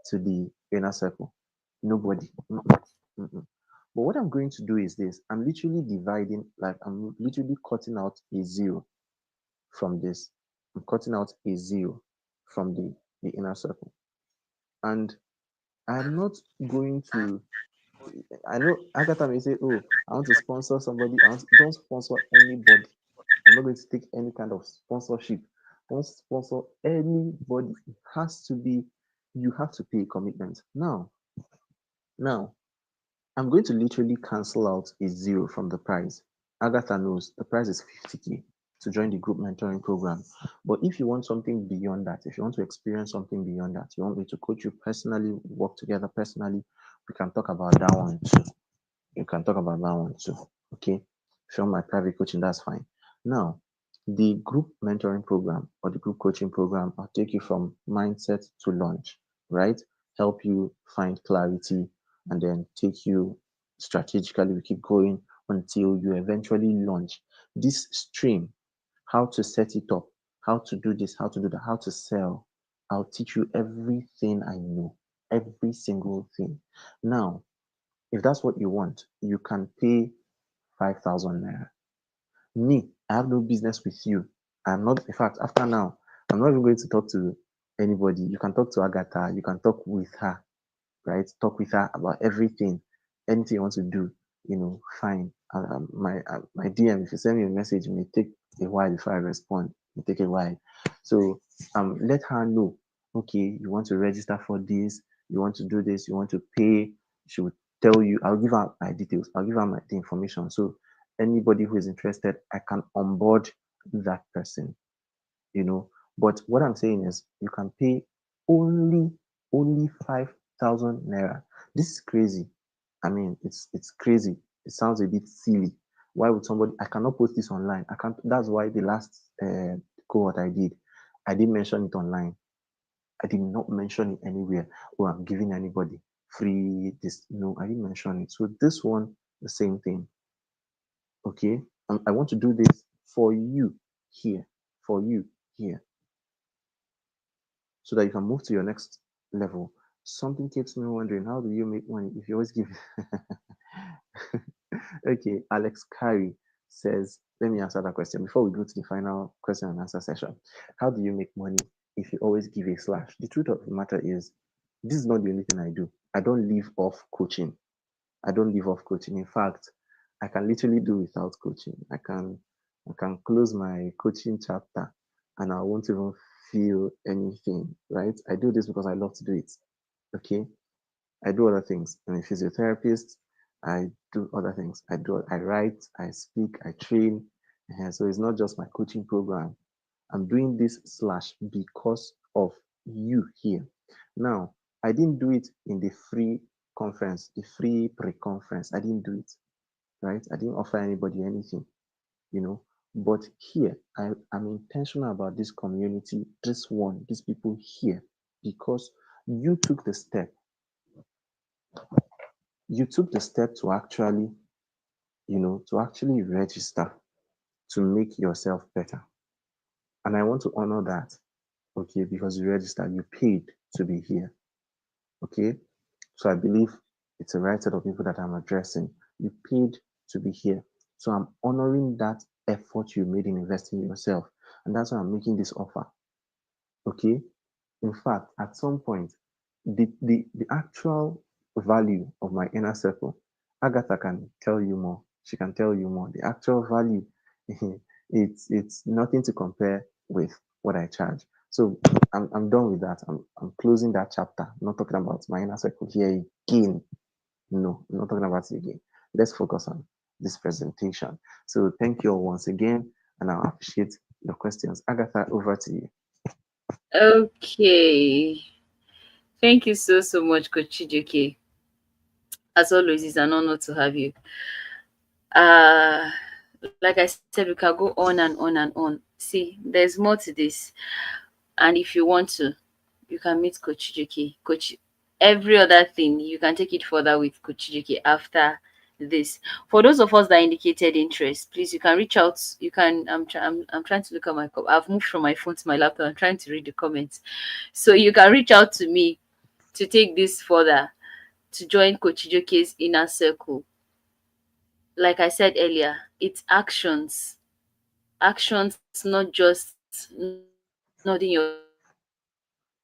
to the inner circle. Nobody. Mm-mm, mm-mm. But what I'm going to do is this. I'm literally dividing, like I'm literally cutting out a zero from this. I'm cutting out a zero from the inner circle. And I'm not going to I know Agatha may say, "Oh, I want to sponsor somebody." Don't sponsor anybody. I'm not going to take any kind of sponsorship. Don't sponsor anybody. It has to be. You have to pay a commitment. Now, I'm going to literally cancel out a zero from the price. Agatha knows the price is 50K to join the group mentoring program. But if you want something beyond that, if you want to experience something beyond that, you want me to coach you personally, work together personally, we can talk about that one too. You can talk about that one too. Okay. If you want my private coaching, that's fine. Now, the group mentoring program or the group coaching program, I'll take you from mindset to launch, right? Help you find clarity and then take you strategically. We keep going until you eventually launch this stream, how to set it up, how to do this, how to do that, how to sell. I'll teach you everything I know, every single thing. Now, if that's what you want, you can pay 5,000 naira. Me, I have no business with you. I'm not, in fact, after now, I'm not even going to talk to anybody. You can talk to Agatha, you can talk with her, right? Talk with her about everything, anything you want to do, fine. My DM, if you send me a message, it may take a while before I respond. It may take a while. So let her know, okay, you want to register for this, you want to do this, you want to pay. She will tell you, I'll give her my details, I'll give her the information. So anybody who is interested, I can onboard that person, you know. But what I'm saying is you can pay only only 5,000 naira. This is crazy. I mean, it's crazy. It sounds a bit silly. Why would somebody? I cannot post this online. I can't. That's why the last cohort I didn't mention it online. I did not mention it anywhere. Oh, I'm giving anybody free this. No, I didn't mention it. So this one, the same thing. Okay, I want to do this for you here, for you here, so that you can move to your next level. Something keeps me wondering, how do you make money if you always give? Okay, Alex Carey says, let me answer that question before we go to the final question and answer session. How do you make money if you always give a slash? The truth of the matter is, this is not the only thing I do. I don't live off coaching. I don't live off coaching. In fact, I can literally do without coaching. I can close my coaching chapter and I won't even feel anything, right? I do this because I love to do it. Okay. I do other things. I'm a physiotherapist. I do other things. I write, I speak, I train. So it's not just my coaching program. I'm doing this slash because of you here. Now, I didn't do it in the free conference, the free pre-conference. I didn't do it, right? I didn't offer anybody anything, you know. But here, I'm intentional about this community, this one, these people here, because you took the step. You took the step to actually, to actually register to make yourself better. And I want to honor that, okay, because you registered, you paid to be here, okay? So I believe it's the right set of people that I'm addressing. You paid to be here. So I'm honoring that effort you made in investing in yourself. And that's why I'm making this offer, okay? In fact, at some point, the actual value of my inner circle, Agatha can tell you more. She can tell you more. The actual value, it's nothing to compare with what I charge. So I'm done with that. I'm closing that chapter. I'm not talking about my inner circle here again. No, I'm not talking about it again. Let's focus on this presentation. So thank you all once again, and I appreciate your questions. Agatha, over to you. Okay. Thank you so much, Coach Chijoke. As always, it's an honor to have you. Uh like I said, we can go on and on and on. See, there's more to this. And if you want to, you can meet Coach Chijoke. Coach, every other thing, you can take it further with Coach Chijoke after this. For those of us that indicated interest, please, you can reach out. You can. I'm trying to look at my. I've moved from my phone to my laptop. I'm trying to read the comments, so you can reach out to me to take this further, to join Coach Chijoke's inner circle. Like I said earlier, it's actions, not just nodding your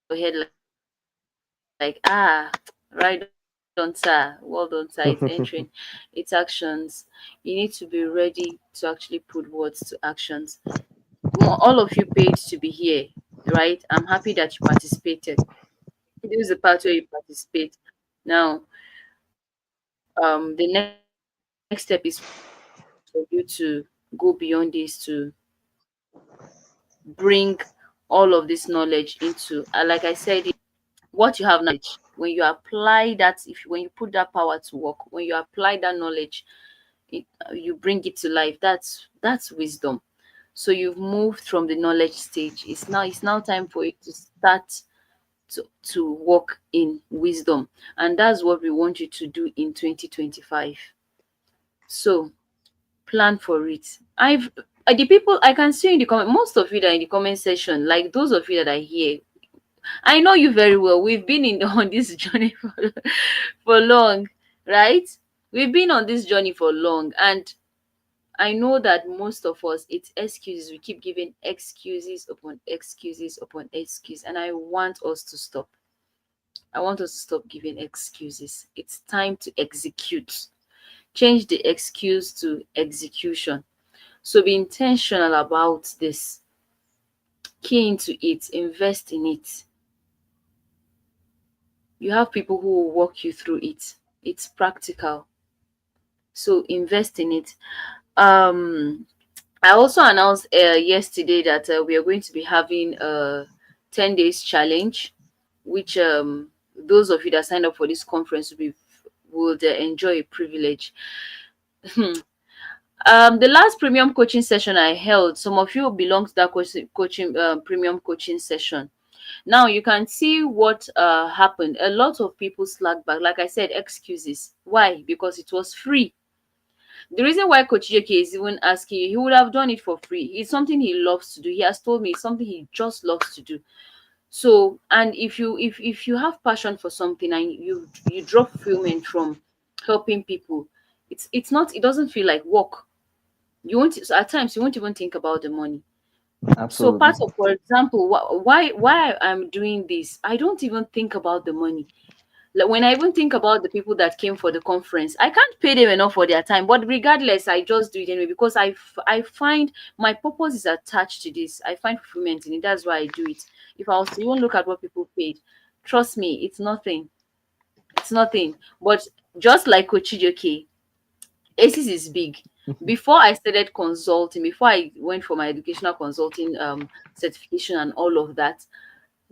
head like, ah, right on, Coach, I will do this. sir. Well done, sir. It's entering its actions. You need to be ready to actually put words to actions. All of you paid to be here, right? I'm happy that you participated. This is the part where you participate. Now, the next step is for you to go beyond this to bring all of this knowledge into, like I said, what you have knowledge. When you apply that, when you put that power to work, when you apply that knowledge, you bring it to life. That's wisdom. So you've moved from the knowledge stage. It's now time for you to start to work in wisdom, and that's what we want you to do in 2025. So plan for it. The people I can see in the comment, most of you that are in the comment section, like those of you that are here, I know you very well. We've been in on this journey for long, right? We've been on this journey for long, and I know that most of us, it's excuses. We keep giving excuses upon excuses upon excuse, and I want us to stop. I want us to stop giving excuses. It's time to execute. Change the excuse to execution. So be intentional about this. Key into it, invest in it. You have people who will walk you through it. It's practical. So invest in it. Um, I also announced yesterday that we are going to be having a 10 days challenge, which those of you that signed up for this conference would enjoy a privilege. The last premium coaching session I held, some of you belong to that coaching premium coaching session. Now you can see what happened. A lot of people slacked back. Like I said, excuses. Why? Because it was free. The reason why Coach JK is even asking you, he would have done it for free. It's something he loves to do. He has told me it's something he just loves to do. So, and if you have passion for something and you draw fulfillment from helping people, it doesn't feel like work. You won't At times you won't even think about the money. So Absolutely. part of, for example, why I'm doing this, I don't even think about the money. Like when I even think about the people that came for the conference, I can't pay them enough for their time. But regardless, I just do it anyway because I find my purpose is attached to this. I find fulfillment in it. That's why I do it. If I was to even look at what people paid, trust me, it's nothing. It's nothing. But just like Coach Chijoke, ACES is big. Before I started consulting, before I went for my educational consulting certification and all of that,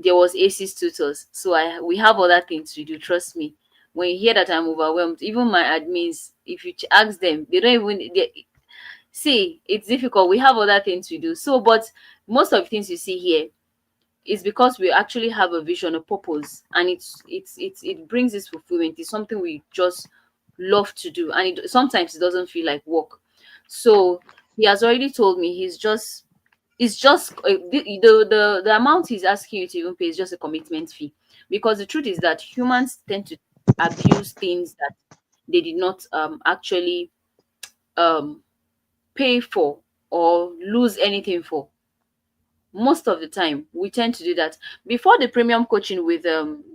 there was ACES tutors. So we have other things to do. Trust me. When you hear that I'm overwhelmed, even my admins, if you ask them, they don't even see. It's difficult. We have other things to do. So, but most of the things you see here is because we actually have a vision, a purpose, and it brings this fulfillment. It's something we just love to do, and sometimes it doesn't feel like work. So he has already told me it's just the amount he's asking you to even pay is just a commitment fee, because the truth is that humans tend to abuse things that they did not actually um pay for or lose anything for. Most of the time we tend to do that. Before the premium coaching with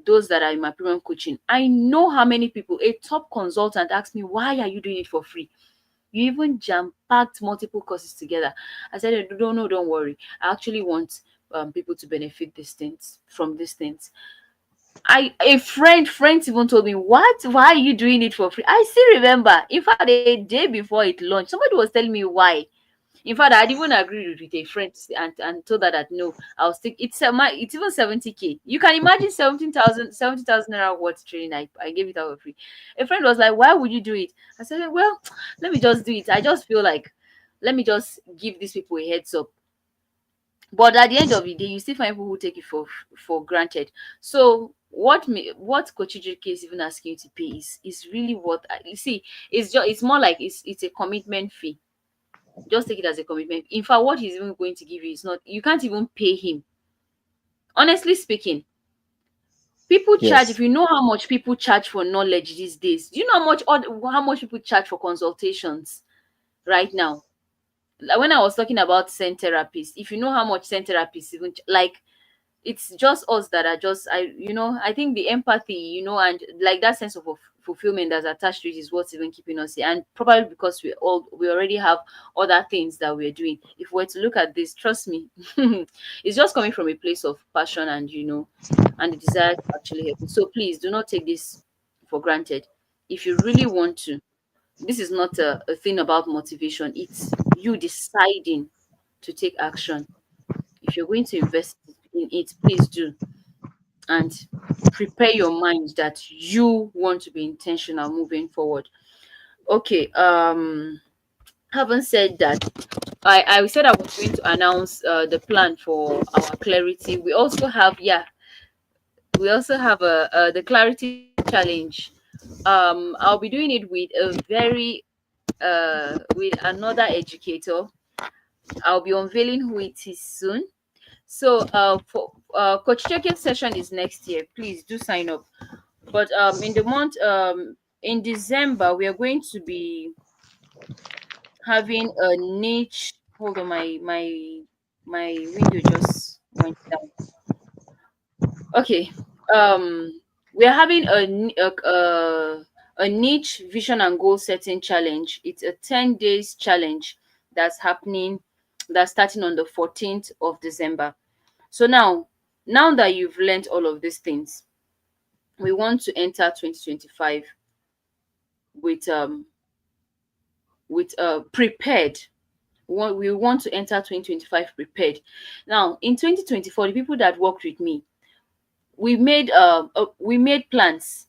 those that are in my premium coaching, I know how many people, a top consultant asked me, why are you doing it for free? You even jam-packed multiple courses together. I said, no, don't worry. I actually want people to benefit from these things. A friend even told me, what? Why are you doing it for free? I still remember. In fact, a day before it launched, somebody was telling me why. In fact, I'd even agreed with a friend and told her that no, I'll stick. It's even 70K. You can imagine 70,000 naira worth training. I gave it out for free. A friend was like, "Why would you do it?" I said, "Well, let me just do it. I just feel like let me just give these people a heads up." But at the end of the day, you still find people who take it for granted. So what Coach Ejike is even asking you to pay is really what you see. It's more like it's a commitment fee. Just take it as a commitment. In fact, what he's even going to give you is not, you can't even pay him. Honestly speaking, people charge, if Yes. you know how much people charge for knowledge these days, do you know how much people charge for consultations right now? Like when I was talking about scent therapists, if you know how much scent therapists even like it's just us that are just, I think the empathy, and like that sense of fulfillment that's attached to it is what's even keeping us here. And probably because we already have other things that we're doing. If we're to look at this, trust me, it's just coming from a place of passion, and and the desire to actually help. So please do not take this for granted. If you really want to, this is not a thing about motivation, it's you deciding to take action. If you're going to invest in it, please do, and prepare your mind that you want to be intentional moving forward. Okay, having said that, I said I was going to announce the plan for our clarity. We also have the clarity challenge. I'll be doing it with a very with another educator. I'll be unveiling who it is soon. So for Coach Check-in session is next year. Please do sign up. But in December, we are going to be having a niche. Hold on, my window just went down. Okay. We are having a niche vision and goal setting challenge. It's a 10 days challenge that's happening. That's starting on the 14th of December. So now that you've learned all of these things, we want to enter 2025 with prepared. We want to enter 2025 prepared. Now, in 2024, the people that worked with me, we made plans,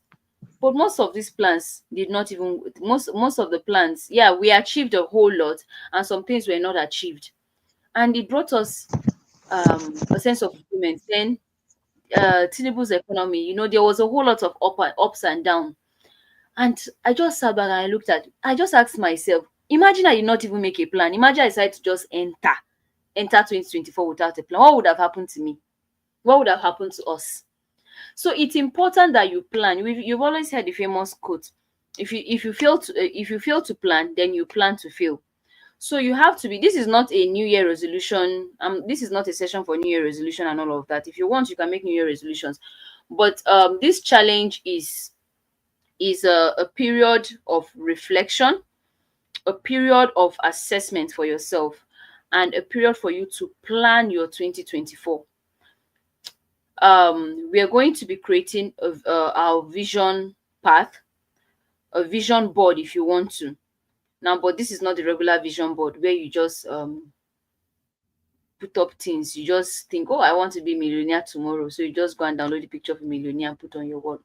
but most of these plans did not even most of the plans, yeah, we achieved a whole lot, and some things were not achieved, and it brought us a sense of fulfillment. Then Tinubu's economy, there was a whole lot of ups and downs. And I just sat back and I just asked myself, imagine I did not even make a plan. Imagine I decided to just enter 2024 without a plan. What would have happened to me? What would have happened to us? So it's important that you plan. You've always heard the famous quote: if you fail to plan, then you plan to fail. So you have to be. This is not a New Year resolution. This is not a session for New Year resolution and all of that. If you want, you can make New Year resolutions, but this challenge is a period of reflection, a period of assessment for yourself, and a period for you to plan your 2024. We are going to be creating our vision path, a vision board if you want to. Now, but this is not the regular vision board where you just put up things. You just think, oh, I want to be a millionaire tomorrow. So you just go and download the picture of a millionaire and put on your wall.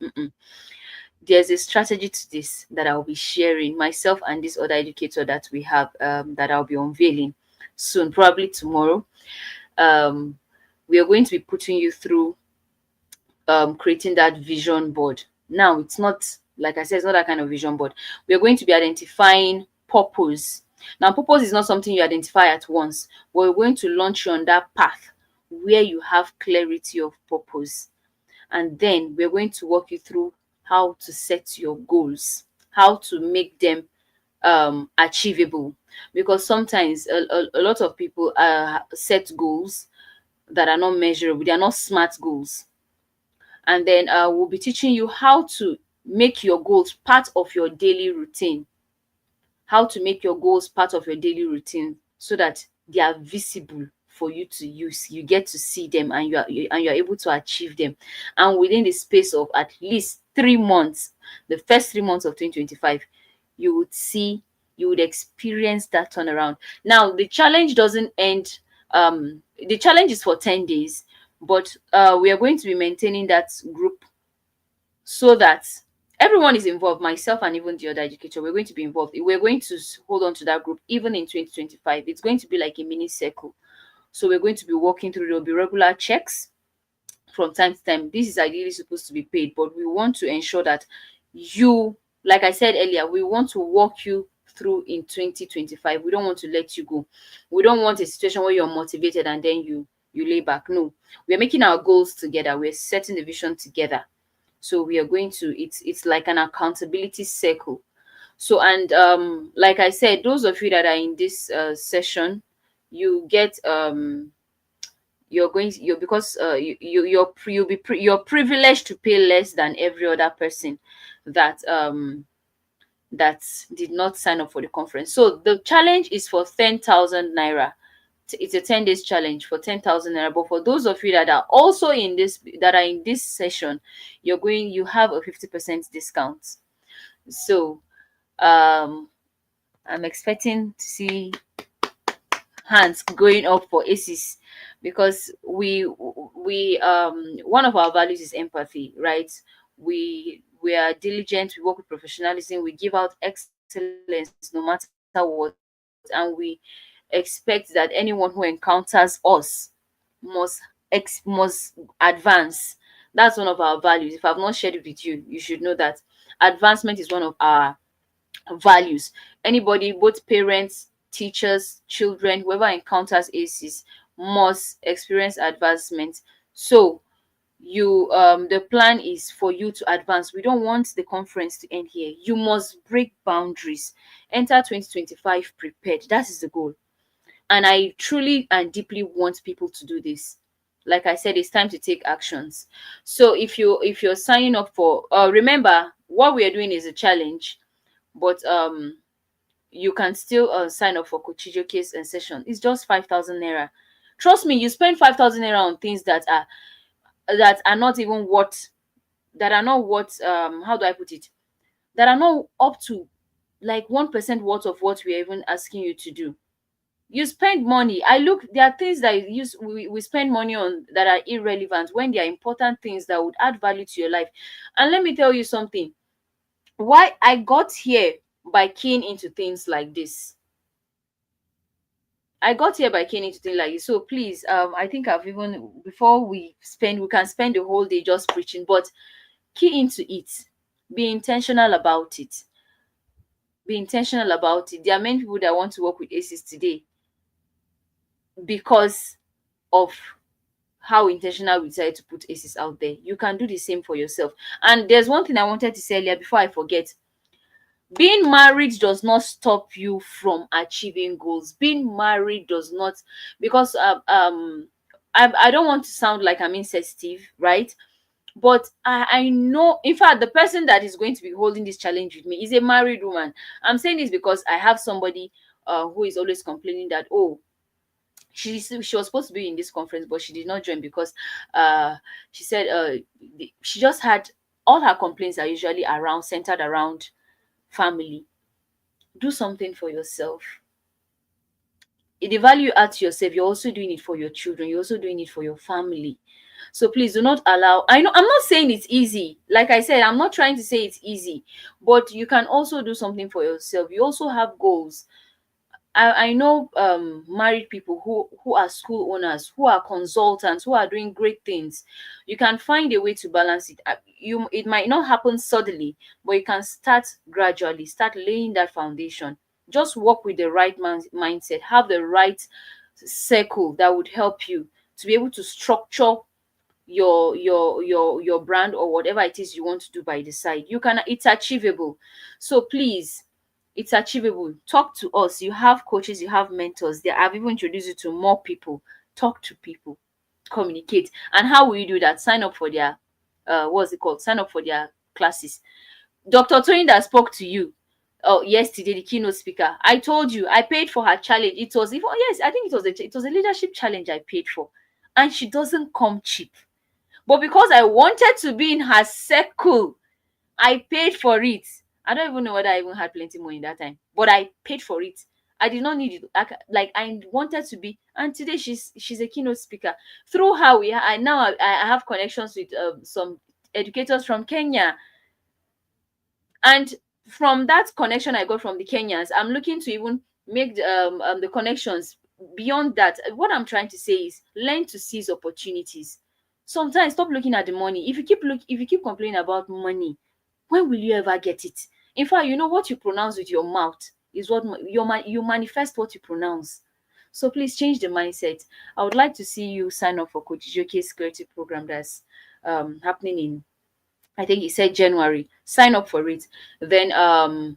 There's a strategy to this that I'll be sharing, myself and this other educator that we have, that I'll be unveiling soon, probably tomorrow. We are going to be putting you through creating that vision board. Now, it's not, like I said, it's not that kind of vision board. We are going to be identifying purpose. Now, purpose is not something you identify at once. We're going to launch you on that path where you have clarity of purpose. And then we're going to walk you through how to set your goals, how to make them achievable. Because sometimes a lot of people set goals that are not measurable, they are not SMART goals. And then we'll be teaching you how to make your goals part of your daily routine. How to make your goals part of your daily routine so that they are visible for you to use. You get to see them, and you're able to achieve them. And within the space of at least 3 months, the first 3 months of 2025, you would experience that turnaround. Now, the challenge doesn't end. The challenge is for 10 days, but we are going to be maintaining that group so that everyone is involved, myself and even the other educator. We're going to be involved. We're going to hold on to that group even in 2025. It's going to be like a mini circle. So we're going to be walking through. There'll be regular checks from time to time. This is ideally supposed to be paid, but we want to ensure that you, like I said earlier, we want to walk you through in 2025. We don't want to let you go. We don't want a situation where you're motivated and then you lay back. No, we're making our goals together. We're setting the vision together. So we are going to, it's like an accountability circle. So, and like I said, those of you that are in this session, you get you're because you're privileged to pay less than every other person that that did not sign up for the conference. So the challenge is for 10,000 naira. It's a 10 days challenge for 10,000 naira. But for those of you that are also in this, that are in this session, you have a 50% discount. So um I'm expecting to see hands going up for ACEs, because we one of our values is empathy, right? We are diligent, we work with professionalism, we give out excellence no matter what, and we expect that anyone who encounters us must advance. That's one of our values. If I've not shared it with you, you should know that advancement is one of our values. Anybody, both parents, teachers, children, whoever encounters ACEs must experience advancement. So the plan is for you to advance. We don't want the conference to end here. You must break boundaries. Enter 2025 prepared. That is the goal. And I truly and deeply want people to do this. Like I said, it's time to take actions. So if you're signing up for, remember what we are doing is a challenge, but you can still sign up for Kochijo case and session. It's just 5,000 naira. Trust me, you spend 5,000 naira on things that are not even what that are not what how do I put it, that are not up to like 1% worth of what we are even asking you to do. You spend money. I look, there are things that we spend money on that are irrelevant when they are important things that would add value to your life. And let me tell you something, why I got here by keying into things like this. I got here by keying into things like this. So please, I think I've even, before we can spend the whole day just preaching, but key into it. Be intentional about it. Be intentional about it. There are many people that want to work with ACEs today because of how intentional we decided to put ACEs out there. You can do the same for yourself. And there's one thing I wanted to say earlier before I forget. Being married does not stop you from achieving goals. Being married does not, because I don't want to sound like I'm insensitive, right? But I know, in fact, the person that is going to be holding this challenge with me is a married woman. I'm saying this because I have somebody who is always complaining that, oh, she was supposed to be in this conference, but she did not join because she said she just had, all her complaints are usually centered around family. Do something for yourself. If the value you add to yourself, you're also doing it for your children, you're also doing it for your family. So please do not allow, I know I'm not saying it's easy. Like I said, I'm not trying to say it's easy, but you can also do something for yourself. You also have goals. I know married people who are school owners, who are consultants, who are doing great things. You can find a way to balance it. It might not happen suddenly, but you can start gradually, start laying that foundation. Just work with the right mindset, have the right circle that would help you to be able to structure your brand or whatever it is you want to do by the side. It's achievable. So please, it's achievable. Talk to us. You have coaches, you have mentors. I've even introduced you to more people. Talk to people, communicate. And how will you do that? Sign up for their what's it called? Sign up for their classes. Dr. Toyin that spoke to you yesterday, the keynote speaker. I told you I paid for her challenge. It was even, yes, I think it was a leadership challenge I paid for. And she doesn't come cheap. But because I wanted to be in her circle, I paid for it. I don't even know whether I even had plenty money that time, but I paid for it. I did not need it. Like I wanted to be, and today she's a keynote speaker. Through her, I have connections with some educators from Kenya, and from that connection I got from the Kenyans, I'm looking to even make the connections beyond that. What I'm trying to say is learn to seize opportunities. Sometimes stop looking at the money. If you keep complaining about money, when will you ever get it? In fact, you know what you pronounce with your mouth is what you manifest what you pronounce. So please change the mindset. I would like to see you sign up for Coach Joke's security program that's happening in, I think he said January. Sign up for it. Then and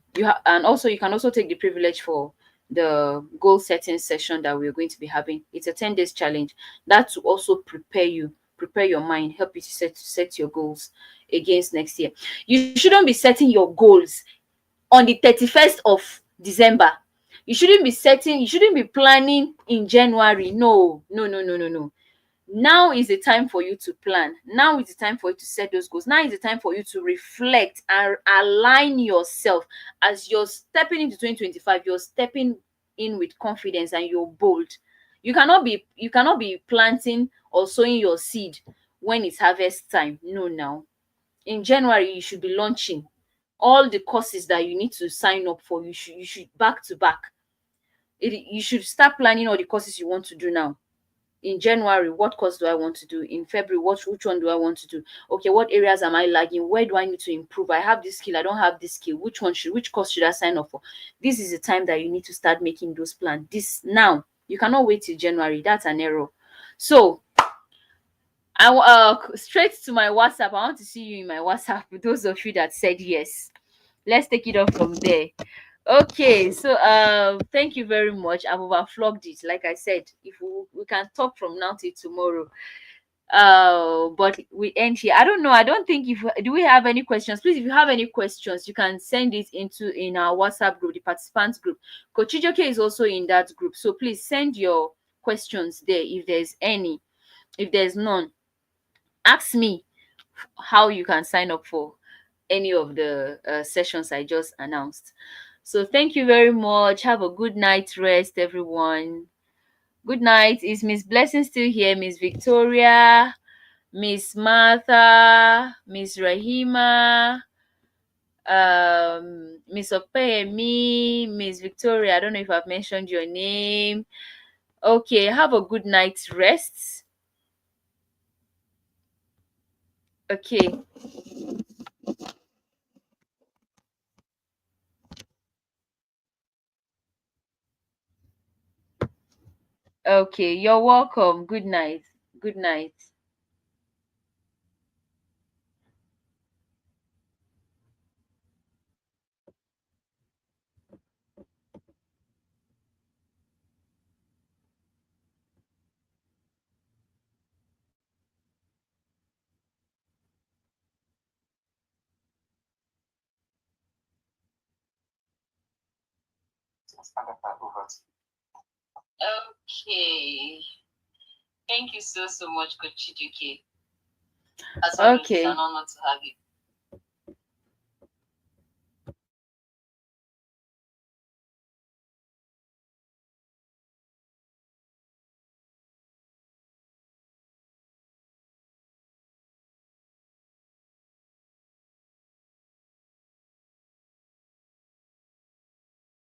also you can also take the privilege for the goal setting session that we're going to be having. It's a 10 days challenge. That to also prepare your mind, help you to set your goals against next year. You shouldn't be setting your goals on the 31st of December. You shouldn't be planning in January. No, no, no, no, no, no. Now is the time for you to plan. Now is the time for you to set those goals. Now is the time for you to reflect and align yourself. As you're stepping into 2025, you're stepping in with confidence and you're bold. You cannot be planting or sowing your seed when it's harvest time. No, now in January you should be launching all the courses that you need to sign up for. You should back to back. You should start planning all the courses you want to do now. In January, what course do I want to do? In February, which one do I want to do? Okay, what areas am I lagging? Where do I need to improve? I have this skill, I don't have this skill. Which course should I sign up for? This is the time that you need to start making those plans. This now. You cannot wait till January. That's an error. So straight to my WhatsApp. I want to see you in my WhatsApp. Those of you that said yes, let's take it off from there. Okay, so thank you very much. I've overflogged it. Like I said, if we can talk from now till tomorrow. But we end here. I don't know. I don't think, if do we have any questions? Please, if you have any questions, you can send it in our WhatsApp group, the participants group. Coach Ijoke is also in that group. So please send your questions there if there's any. If there's none, ask me how you can sign up for any of the sessions I just announced. So thank you very much. Have a good night rest, everyone. Good night. Is Miss Blessing still here? Miss Victoria, Miss Martha, Miss Rahima, Miss Opeyemi, Miss Victoria. I don't know if I've mentioned your name. Okay, have a good night's rest. Okay. Okay, you're welcome. Good night. Good night. Okay. Thank you so much, Coach Chijuke. As always, it's Okay. an honor to have you.